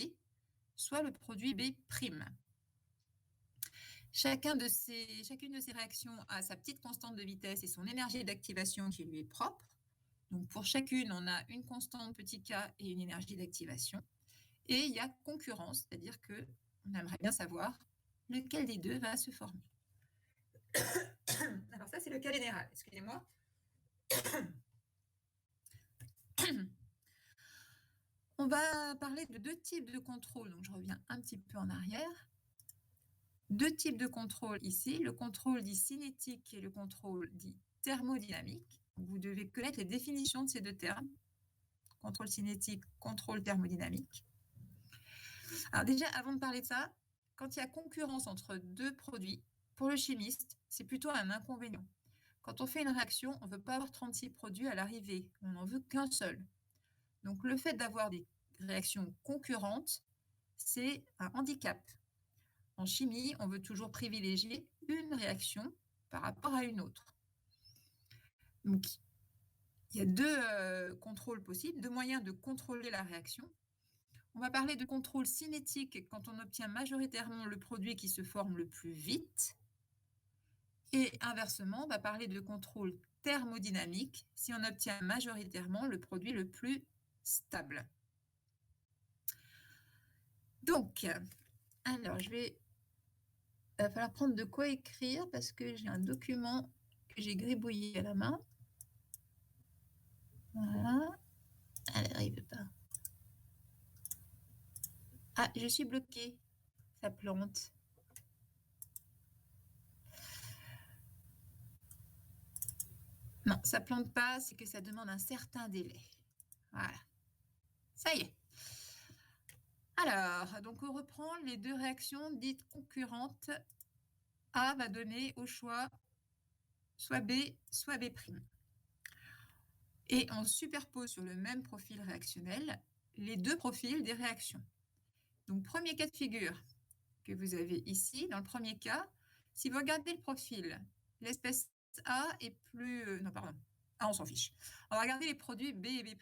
Speaker 1: soit le produit B'. Chacune de ces réactions a sa petite constante de vitesse et son énergie d'activation qui lui est propre. Donc pour chacune, on a une constante petit k et une énergie d'activation. Et il y a concurrence, c'est-à-dire qu'on aimerait bien savoir lequel des deux va se former. Alors ça, c'est le cas général. Excusez-moi. On va parler de deux types de contrôle. Donc je reviens un petit peu en arrière. Deux types de contrôle ici, le contrôle dit cinétique et le contrôle dit thermodynamique. Vous devez connaître les définitions de ces deux termes, contrôle cinétique, contrôle thermodynamique. Alors déjà, avant de parler de ça, quand il y a concurrence entre deux produits, pour le chimiste, c'est plutôt un inconvénient. Quand on fait une réaction, on ne veut pas avoir 36 produits à l'arrivée, on n'en veut qu'un seul. Donc le fait d'avoir des réactions concurrentes, c'est un handicap. En chimie, on veut toujours privilégier une réaction par rapport à une autre. Donc, il y a deux contrôles possibles, deux moyens de contrôler la réaction. On va parler de contrôle cinétique quand on obtient majoritairement le produit qui se forme le plus vite. Et inversement, on va parler de contrôle thermodynamique si on obtient majoritairement le produit le plus stable. Donc, alors il va falloir prendre de quoi écrire parce que j'ai un document que j'ai gribouillé à la main. Voilà. Elle n'arrive pas. Ah, je suis bloquée. Ça plante. Non, ça plante pas, c'est que ça demande un certain délai. Voilà. Ça y est. Alors, donc on reprend les deux réactions dites concurrentes. A va donner au choix soit B, soit B'. Et on superpose sur le même profil réactionnel les deux profils des réactions. Donc, premier cas de figure que vous avez ici, dans le premier cas, si vous regardez le profil, l'espèce A est plus... non, pardon. Ah, on s'en fiche. On va regarder les produits B et B'.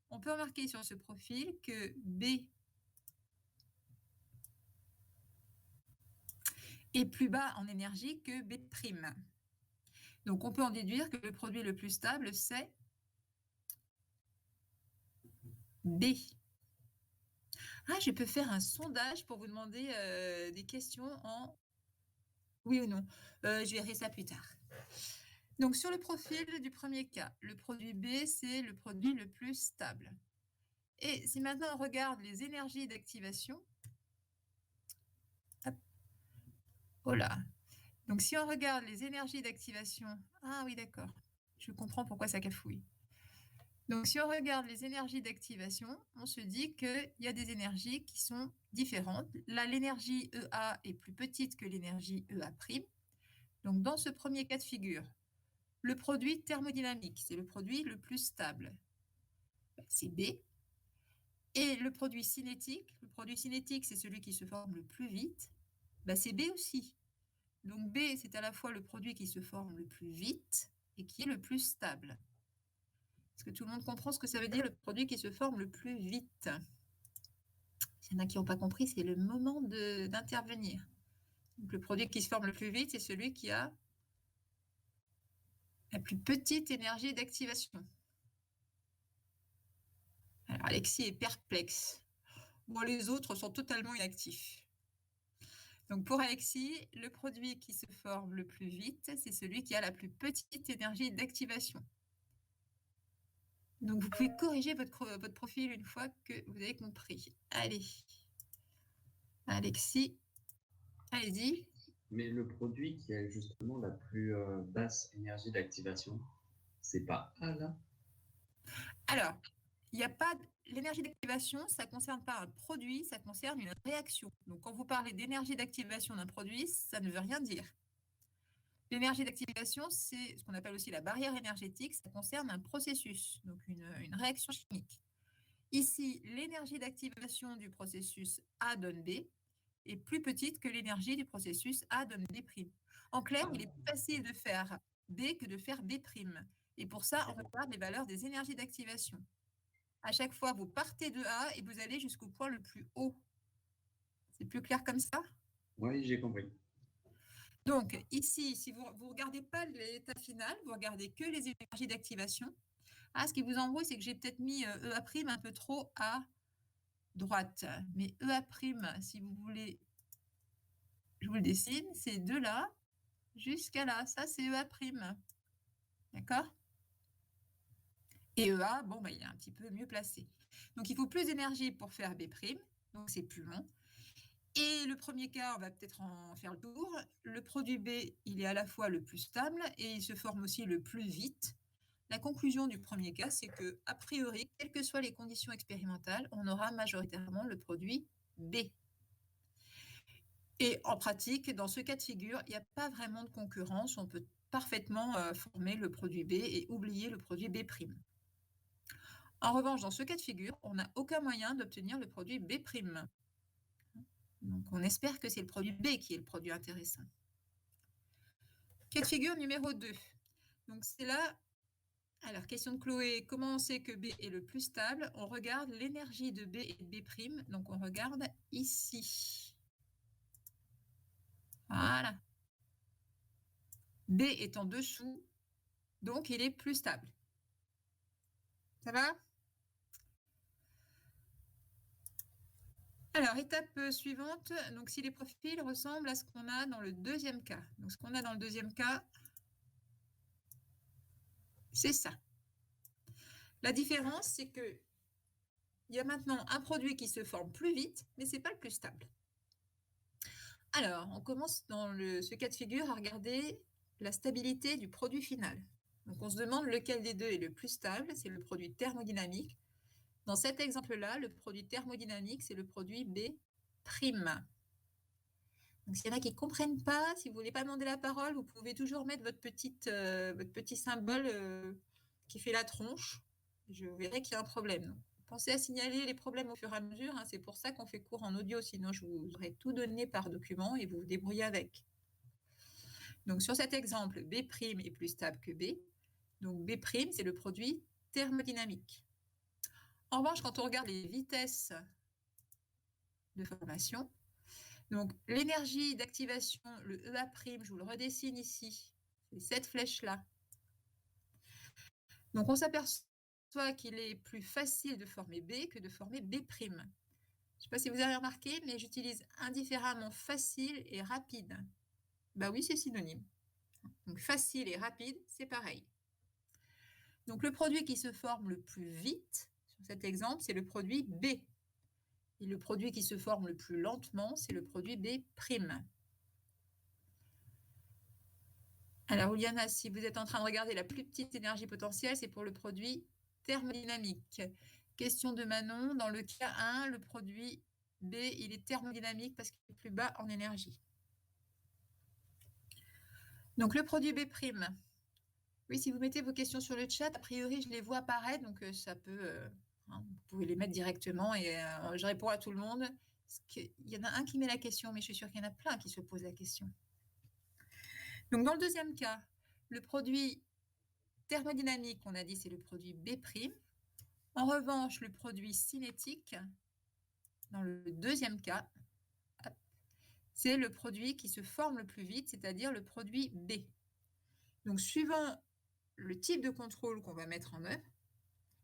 Speaker 1: On peut remarquer sur ce profil que B est plus bas en énergie que B'. Donc, on peut en déduire que le produit le plus stable, c'est B. Ah, je peux faire un sondage pour vous demander des questions en oui ou non. Je verrai ça plus tard. Donc, sur le profil du premier cas, le produit B, c'est le produit le plus stable. Et si maintenant on regarde les énergies d'activation, oh là. Donc, si on regarde les énergies d'activation, ah oui, d'accord, je comprends pourquoi ça cafouille. Donc, si on regarde les énergies d'activation, on se dit qu'il y a des énergies qui sont différentes. Là, l'énergie EA est plus petite que l'énergie EA'. Donc, dans ce premier cas de figure, le produit thermodynamique, c'est le produit le plus stable, c'est B. Et le produit cinétique, c'est celui qui se forme le plus vite, c'est B aussi. Donc, B, c'est à la fois le produit qui se forme le plus vite et qui est le plus stable. Est-ce que tout le monde comprend ce que ça veut dire, le produit qui se forme le plus vite? S'il y en a qui n'ont pas compris, c'est le moment d'intervenir. Donc, le produit qui se forme le plus vite, c'est celui qui a la plus petite énergie d'activation. Alors, Alexis est perplexe. Bon, les autres sont totalement inactifs. Donc, pour Alexis, le produit qui se forme le plus vite, c'est celui qui a la plus petite énergie d'activation. Donc, vous pouvez corriger votre profil une fois que vous avez compris. Allez. Alexis, allez-y.
Speaker 3: Mais le produit qui a justement la plus basse énergie d'activation, c'est pas A là?
Speaker 1: Alors, il n'y a pas l'énergie d'activation, ça ne concerne pas un produit, ça concerne une réaction. Donc, quand vous parlez d'énergie d'activation d'un produit, ça ne veut rien dire. L'énergie d'activation, c'est ce qu'on appelle aussi la barrière énergétique, ça concerne un processus, donc une réaction chimique. Ici, l'énergie d'activation du processus A donne B est plus petite que l'énergie du processus A donne B'. En clair, il est plus facile de faire B que de faire B'. Et pour ça, on regarde les valeurs des énergies d'activation. À chaque fois, vous partez de A et vous allez jusqu'au point le plus haut. C'est plus clair comme ça?
Speaker 3: Oui, j'ai compris.
Speaker 1: Donc, ici, si vous ne regardez pas l'état final, vous regardez que les énergies d'activation. Ah, ce qui vous embrouille, c'est que j'ai peut-être mis EA' un peu trop à droite. Mais EA', si vous voulez, je vous le dessine, c'est de là jusqu'à là. Ça, c'est EA'. D'accord? Et EA, bon, il est un petit peu mieux placé. Donc, il faut plus d'énergie pour faire B', donc c'est plus long. Et le premier cas, on va peut-être en faire le tour. Le produit B, il est à la fois le plus stable et il se forme aussi le plus vite. La conclusion du premier cas, c'est que, a priori, quelles que soient les conditions expérimentales, on aura majoritairement le produit B. Et en pratique, dans ce cas de figure, il n'y a pas vraiment de concurrence. On peut parfaitement former le produit B et oublier le produit B'. En revanche, dans ce cas de figure, on n'a aucun moyen d'obtenir le produit B'. Donc, on espère que c'est le produit B qui est le produit intéressant. Cas de figure numéro 2. Donc, c'est là. Alors, question de Chloé. Comment on sait que B est le plus stable? On regarde l'énergie de B et de B'. Donc, on regarde ici. Voilà. B est en dessous. Donc, il est plus stable. Ça va? Alors, étape suivante. Donc, si les profils ressemblent à ce qu'on a dans le deuxième cas. Donc, ce qu'on a dans le deuxième cas, c'est ça. La différence, c'est que il y a maintenant un produit qui se forme plus vite, mais ce n'est pas le plus stable. Alors, on commence dans ce cas de figure à regarder la stabilité du produit final. Donc, on se demande lequel des deux est le plus stable, c'est le produit thermodynamique. Dans cet exemple-là, le produit thermodynamique, c'est le produit B'. Donc, s'il y en a qui ne comprennent pas, si vous ne voulez pas demander la parole, vous pouvez toujours mettre votre petit symbole qui fait la tronche. Je verrai qu'il y a un problème. Donc, pensez à signaler les problèmes au fur et à mesure. Hein. C'est pour ça qu'on fait cours en audio, sinon je vous aurais tout donné par document et vous vous débrouillez avec. Donc, sur cet exemple, B' est plus stable que B. Donc, B', c'est le produit thermodynamique. En revanche, quand on regarde les vitesses de formation, donc l'énergie d'activation, le EA', je vous le redessine ici, c'est cette flèche-là. Donc, on s'aperçoit qu'il est plus facile de former B que de former B'. Je ne sais pas si vous avez remarqué, mais j'utilise indifféremment facile et rapide. Bah oui, c'est synonyme. Donc, facile et rapide, c'est pareil. Donc, le produit qui se forme le plus vite, sur cet exemple, c'est le produit B. Et le produit qui se forme le plus lentement, c'est le produit B'. Alors, Juliana, si vous êtes en train de regarder la plus petite énergie potentielle, c'est pour le produit thermodynamique. Question de Manon, dans le cas 1, le produit B, il est thermodynamique parce qu'il est plus bas en énergie. Donc, le produit B'. Oui, si vous mettez vos questions sur le chat, a priori, je les vois apparaître, donc ça peut... vous pouvez les mettre directement et je réponds à tout le monde. Il y en a un qui met la question, mais je suis sûre qu'il y en a plein qui se posent la question. Donc, dans le deuxième cas, le produit thermodynamique, on a dit, c'est le produit B'. En revanche, le produit cinétique, dans le deuxième cas, c'est le produit qui se forme le plus vite, c'est-à-dire le produit B. Donc, suivant le type de contrôle qu'on va mettre en œuvre,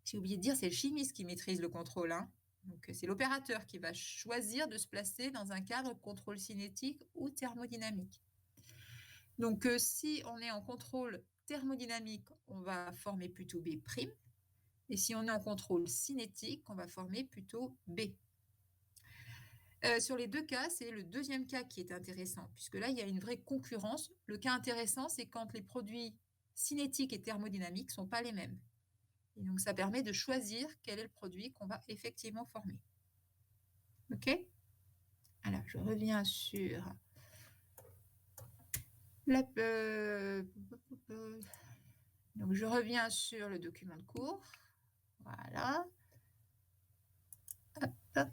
Speaker 1: j'ai oublié de dire, c'est le chimiste qui maîtrise le contrôle. Hein. Donc, c'est l'opérateur qui va choisir de se placer dans un cadre contrôle cinétique ou thermodynamique. Donc, si on est en contrôle thermodynamique, on va former plutôt B'. Et si on est en contrôle cinétique, on va former plutôt B. Sur les deux cas, c'est le deuxième cas qui est intéressant, puisque là, il y a une vraie concurrence. Le cas intéressant, c'est quand les produits cinétiques et thermodynamiques ne sont pas les mêmes. Et donc, ça permet de choisir quel est le produit qu'on va effectivement former. OK? Alors, je reviens sur donc, je reviens sur le document de cours. Voilà. Hop. Alors,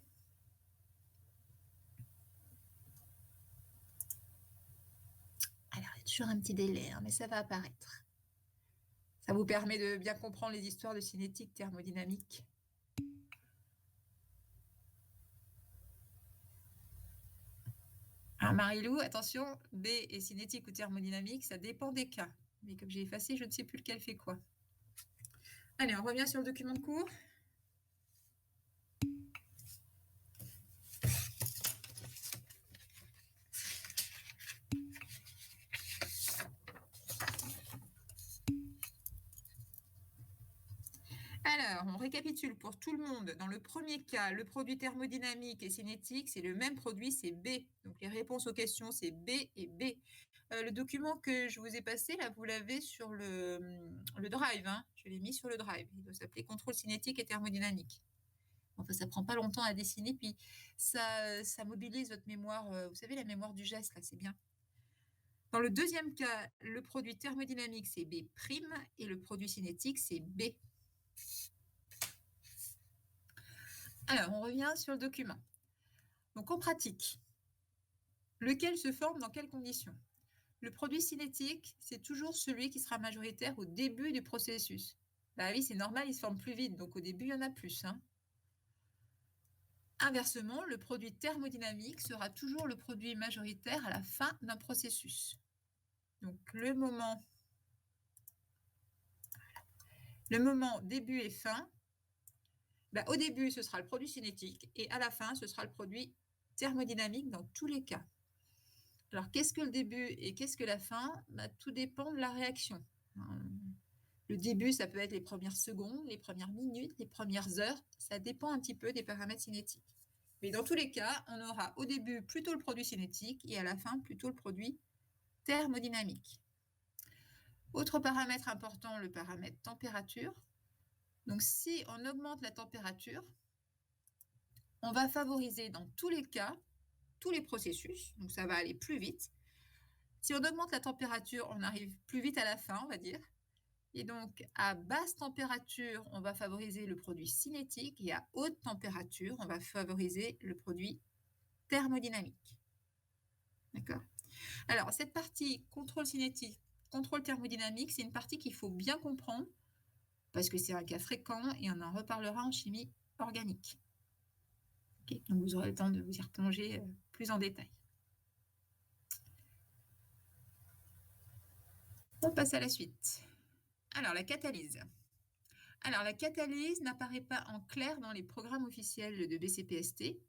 Speaker 1: il y a toujours un petit délai, hein, mais ça va apparaître. Ça vous permet de bien comprendre les histoires de cinétique, thermodynamique. Alors, Marie-Lou, attention, B est cinétique ou thermodynamique, ça dépend des cas. Mais comme j'ai effacé, je ne sais plus lequel fait quoi. Allez, on revient sur le document de cours. Alors, on récapitule pour tout le monde. Dans le premier cas, le produit thermodynamique et cinétique, c'est le même produit, c'est B. Donc, les réponses aux questions, c'est B et B. Le document que je vous ai passé, là, vous l'avez sur le drive. Hein. Je l'ai mis sur le drive. Il doit s'appeler contrôle cinétique et thermodynamique. Enfin, ça prend pas longtemps à dessiner, puis ça mobilise votre mémoire. Vous savez, la mémoire du geste, là, c'est bien. Dans le deuxième cas, le produit thermodynamique, c'est B' et le produit cinétique, c'est B. Alors, on revient sur le document. Donc, en pratique, lequel se forme dans quelles conditions? Le produit cinétique, c'est toujours celui qui sera majoritaire au début du processus. Bah oui, c'est normal, il se forme plus vite, donc au début, il y en a plus. Hein. Inversement, le produit thermodynamique sera toujours le produit majoritaire à la fin d'un processus. Donc, le moment début et fin, bah, au début, ce sera le produit cinétique et à la fin, ce sera le produit thermodynamique dans tous les cas. Alors, qu'est-ce que le début et qu'est-ce que la fin? Bah, tout dépend de la réaction. Le début, ça peut être les premières secondes, les premières minutes, les premières heures. Ça dépend un petit peu des paramètres cinétiques. Mais dans tous les cas, on aura au début plutôt le produit cinétique et à la fin plutôt le produit thermodynamique. Autre paramètre important, le paramètre température. Donc si on augmente la température, on va favoriser dans tous les cas tous les processus, donc ça va aller plus vite. Si on augmente la température, on arrive plus vite à la fin, on va dire. Et donc, à basse température, on va favoriser le produit cinétique et à haute température, on va favoriser le produit thermodynamique. D'accord ? Alors, cette partie contrôle cinétique, contrôle thermodynamique, c'est une partie qu'il faut bien comprendre parce que c'est un cas fréquent et on en reparlera en chimie organique. Okay, donc, vous aurez le temps de vous y replonger plus en détail. On passe à la suite. Alors, la catalyse. Alors, la catalyse n'apparaît pas en clair dans les programmes officiels de BCPST,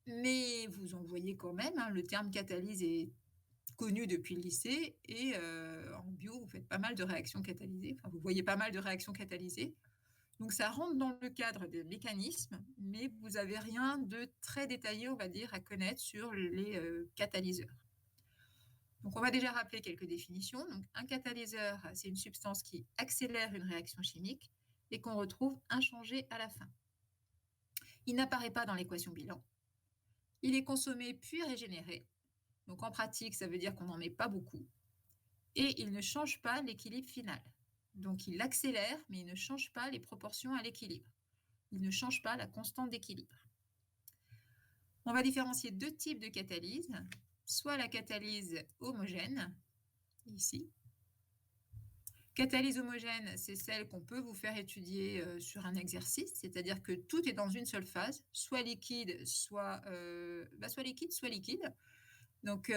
Speaker 1: mais vous en voyez quand même. Hein, le terme catalyse est connu depuis le lycée et en bio, vous faites pas mal de réactions catalysées. Enfin, vous voyez pas mal de réactions catalysées. Donc, ça rentre dans le cadre des mécanismes, mais vous n'avez rien de très détaillé, on va dire, à connaître sur les catalyseurs. Donc, on va déjà rappeler quelques définitions. Donc, un catalyseur, c'est une substance qui accélère une réaction chimique et qu'on retrouve inchangé à la fin. Il n'apparaît pas dans l'équation bilan. Il est consommé puis régénéré. Donc, en pratique, ça veut dire qu'on n'en met pas beaucoup. Et il ne change pas l'équilibre final. Donc, il accélère, mais il ne change pas les proportions à l'équilibre. Il ne change pas la constante d'équilibre. On va différencier deux types de catalyse. Soit la catalyse homogène, ici. Catalyse homogène, c'est celle qu'on peut vous faire étudier sur un exercice, c'est-à-dire que tout est dans une seule phase, soit liquide, soit liquide. Donc,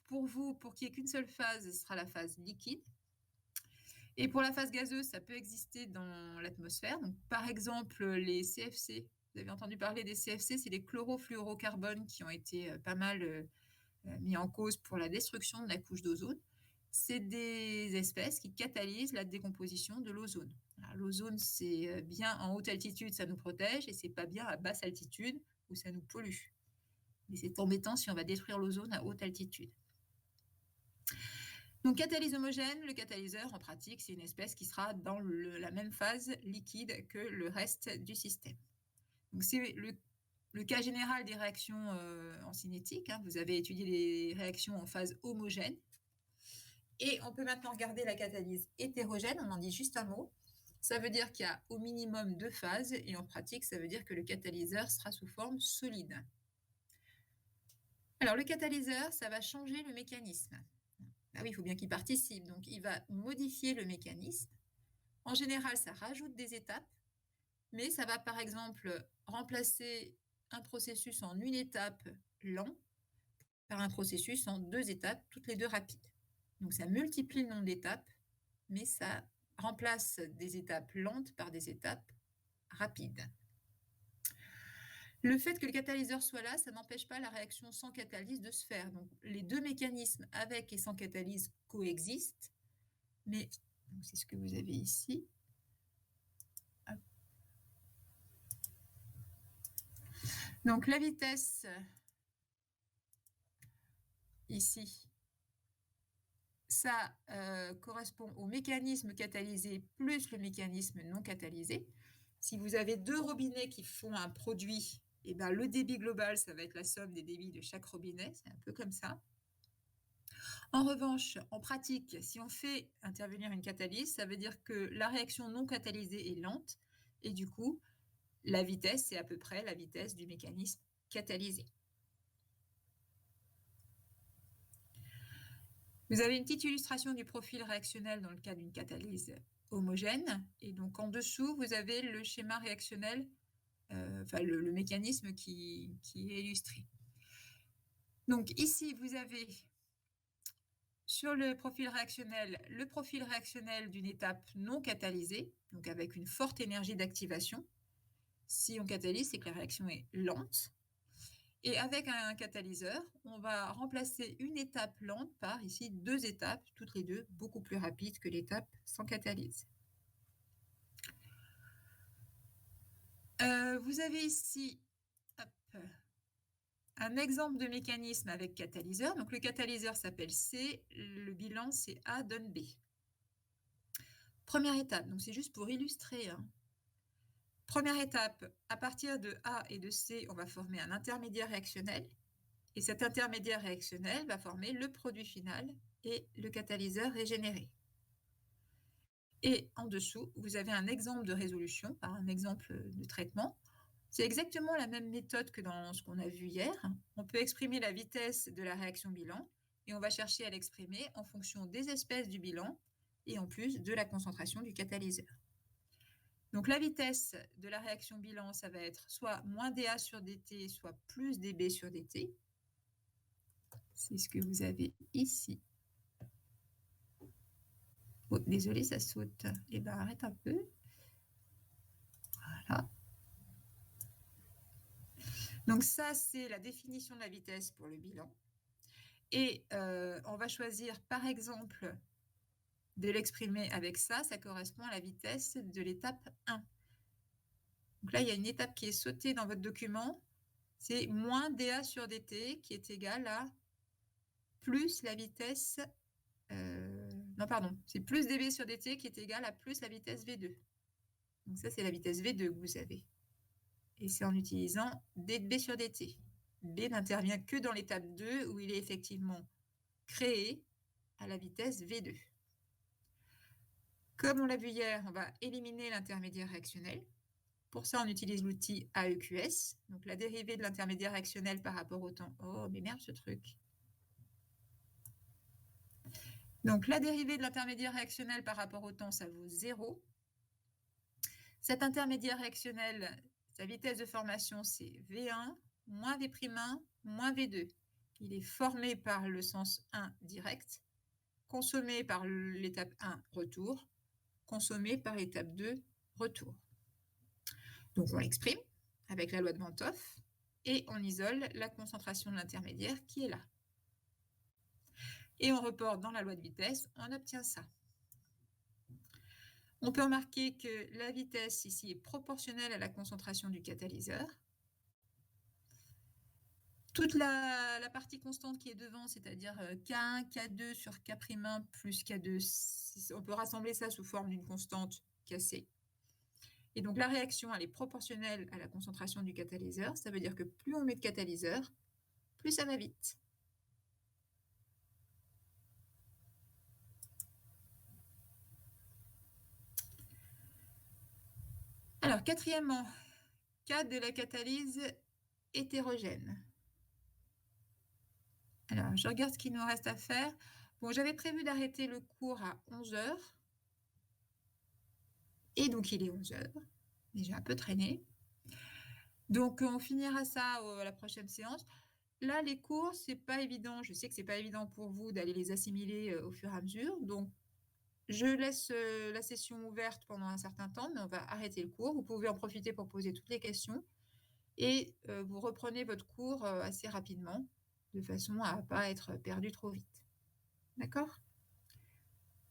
Speaker 1: pour vous, pour qu'il n'y ait qu'une seule phase, ce sera la phase liquide. Et pour la phase gazeuse, ça peut exister dans l'atmosphère. Donc, par exemple, les CFC, vous avez entendu parler des CFC, c'est les chlorofluorocarbones qui ont été pas mal mis en cause pour la destruction de la couche d'ozone. C'est des espèces qui catalysent la décomposition de l'ozone. L'ozone, c'est bien en haute altitude, ça nous protège, et c'est pas bien à basse altitude où ça nous pollue. Mais c'est embêtant si on va détruire l'ozone à haute altitude. Donc, catalyse homogène, le catalyseur, en pratique, c'est une espèce qui sera dans la même phase liquide que le reste du système. Donc, c'est le cas général des réactions en cinétique. Hein. Vous avez étudié les réactions en phase homogène. Et on peut maintenant regarder la catalyse hétérogène, on en dit juste un mot. Ça veut dire qu'il y a au minimum 2 phases, et en pratique, ça veut dire que le catalyseur sera sous forme solide. Alors, le catalyseur, ça va changer le mécanisme. Ah oui, il faut bien qu'il participe, donc il va modifier le mécanisme. En général, ça rajoute des étapes, mais ça va par exemple remplacer un processus en une étape lent par un processus en 2 étapes, toutes les 2 rapides. Donc, ça multiplie le nombre d'étapes, mais ça remplace des étapes lentes par des étapes rapides. Le fait que le catalyseur soit là, ça n'empêche pas la réaction sans catalyse de se faire. Donc, les 2 mécanismes avec et sans catalyse coexistent, mais c'est ce que vous avez ici. Hop. Donc, la vitesse ici, ça correspond au mécanisme catalysé plus le mécanisme non catalysé. Si vous avez 2 robinets qui font un produit, eh ben, le débit global, ça va être la somme des débits de chaque robinet. C'est un peu comme ça. En revanche, en pratique, si on fait intervenir une catalyse, ça veut dire que la réaction non catalysée est lente. Et du coup, la vitesse, c'est à peu près la vitesse du mécanisme catalysé. Vous avez une petite illustration du profil réactionnel dans le cas d'une catalyse homogène. Et donc, en dessous, vous avez le schéma réactionnel, le mécanisme qui est illustré. Donc, ici, vous avez sur le profil réactionnel d'une étape non catalysée, donc avec une forte énergie d'activation. Si on catalyse, c'est que la réaction est lente. Et avec un catalyseur, on va remplacer une étape lente par ici 2 étapes, toutes les deux beaucoup plus rapides que l'étape sans catalyse. Vous avez ici un exemple de mécanisme avec catalyseur. Donc le catalyseur s'appelle C, le bilan c'est A donne B. Première étape, donc c'est juste pour illustrer. Première étape, à partir de A et de C, on va former un intermédiaire réactionnel. Et cet intermédiaire réactionnel va former le produit final et le catalyseur régénéré. Et en dessous, vous avez un exemple de résolution, un exemple de traitement. C'est exactement la même méthode que dans ce qu'on a vu hier. On peut exprimer la vitesse de la réaction bilan et on va chercher à l'exprimer en fonction des espèces du bilan et en plus de la concentration du catalyseur. Donc la vitesse de la réaction bilan, ça va être soit moins dA sur dt, soit plus dB sur dt. C'est ce que vous avez ici. Oh, désolé, ça saute. Eh bien, arrête un peu. Voilà. Donc ça, c'est la définition de la vitesse pour le bilan. Et on va choisir, par exemple, de l'exprimer avec ça. Ça correspond à la vitesse de l'étape 1. Donc là, il y a une étape qui est sautée dans votre document. C'est moins dA sur dt qui est égal à plus la vitesse... non, pardon. C'est plus dB sur dt qui est égal à plus la vitesse V2. Donc ça, c'est la vitesse V2 que vous avez. Et c'est en utilisant dB sur dt. B n'intervient que dans l'étape 2 où il est effectivement créé à la vitesse V2. Comme on l'a vu hier, on va éliminer l'intermédiaire réactionnel. Pour ça, on utilise l'outil AEQS, donc la dérivée de l'intermédiaire réactionnel par rapport au temps. Oh, mais merde ce truc. Donc la dérivée de l'intermédiaire réactionnel par rapport au temps, ça vaut 0. Cet intermédiaire réactionnel, sa vitesse de formation, c'est V1 moins V'1 moins V2. Il est formé par le sens 1 direct, consommé par l'étape 1 retour, consommé par l'étape 2 retour. Donc on l'exprime avec la loi de Bantoff et on isole la concentration de l'intermédiaire qui est là. Et on reporte dans la loi de vitesse, on obtient ça. On peut remarquer que la vitesse ici est proportionnelle à la concentration du catalyseur. Toute la partie constante qui est devant, c'est-à-dire K1, K2 sur K'1 plus K2, on peut rassembler ça sous forme d'une constante KC. Et donc la réaction, elle est proportionnelle à la concentration du catalyseur. Ça veut dire que plus on met de catalyseur, plus ça va vite. Alors, quatrièmement, cas de la catalyse hétérogène. Alors, je regarde ce qu'il nous reste à faire. Bon, j'avais prévu d'arrêter le cours à 11 h. Et donc, il est 11 h. Mais j'ai un peu traîné. Donc, on finira ça à la prochaine séance. Là, les cours, c'est pas évident. Je sais que c'est pas évident pour vous d'aller les assimiler au fur et à mesure. Donc, je laisse la session ouverte pendant un certain temps, mais on va arrêter le cours. Vous pouvez en profiter pour poser toutes les questions. Et vous reprenez votre cours assez rapidement, de façon à ne pas être perdu trop vite. D'accord ?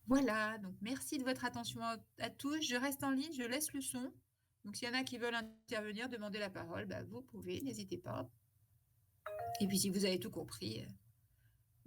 Speaker 1: Voilà, donc merci de votre attention à tous. Je reste en ligne, je laisse le son. Donc s'il y en a qui veulent intervenir, demander la parole, vous pouvez, n'hésitez pas. Et puis si vous avez tout compris,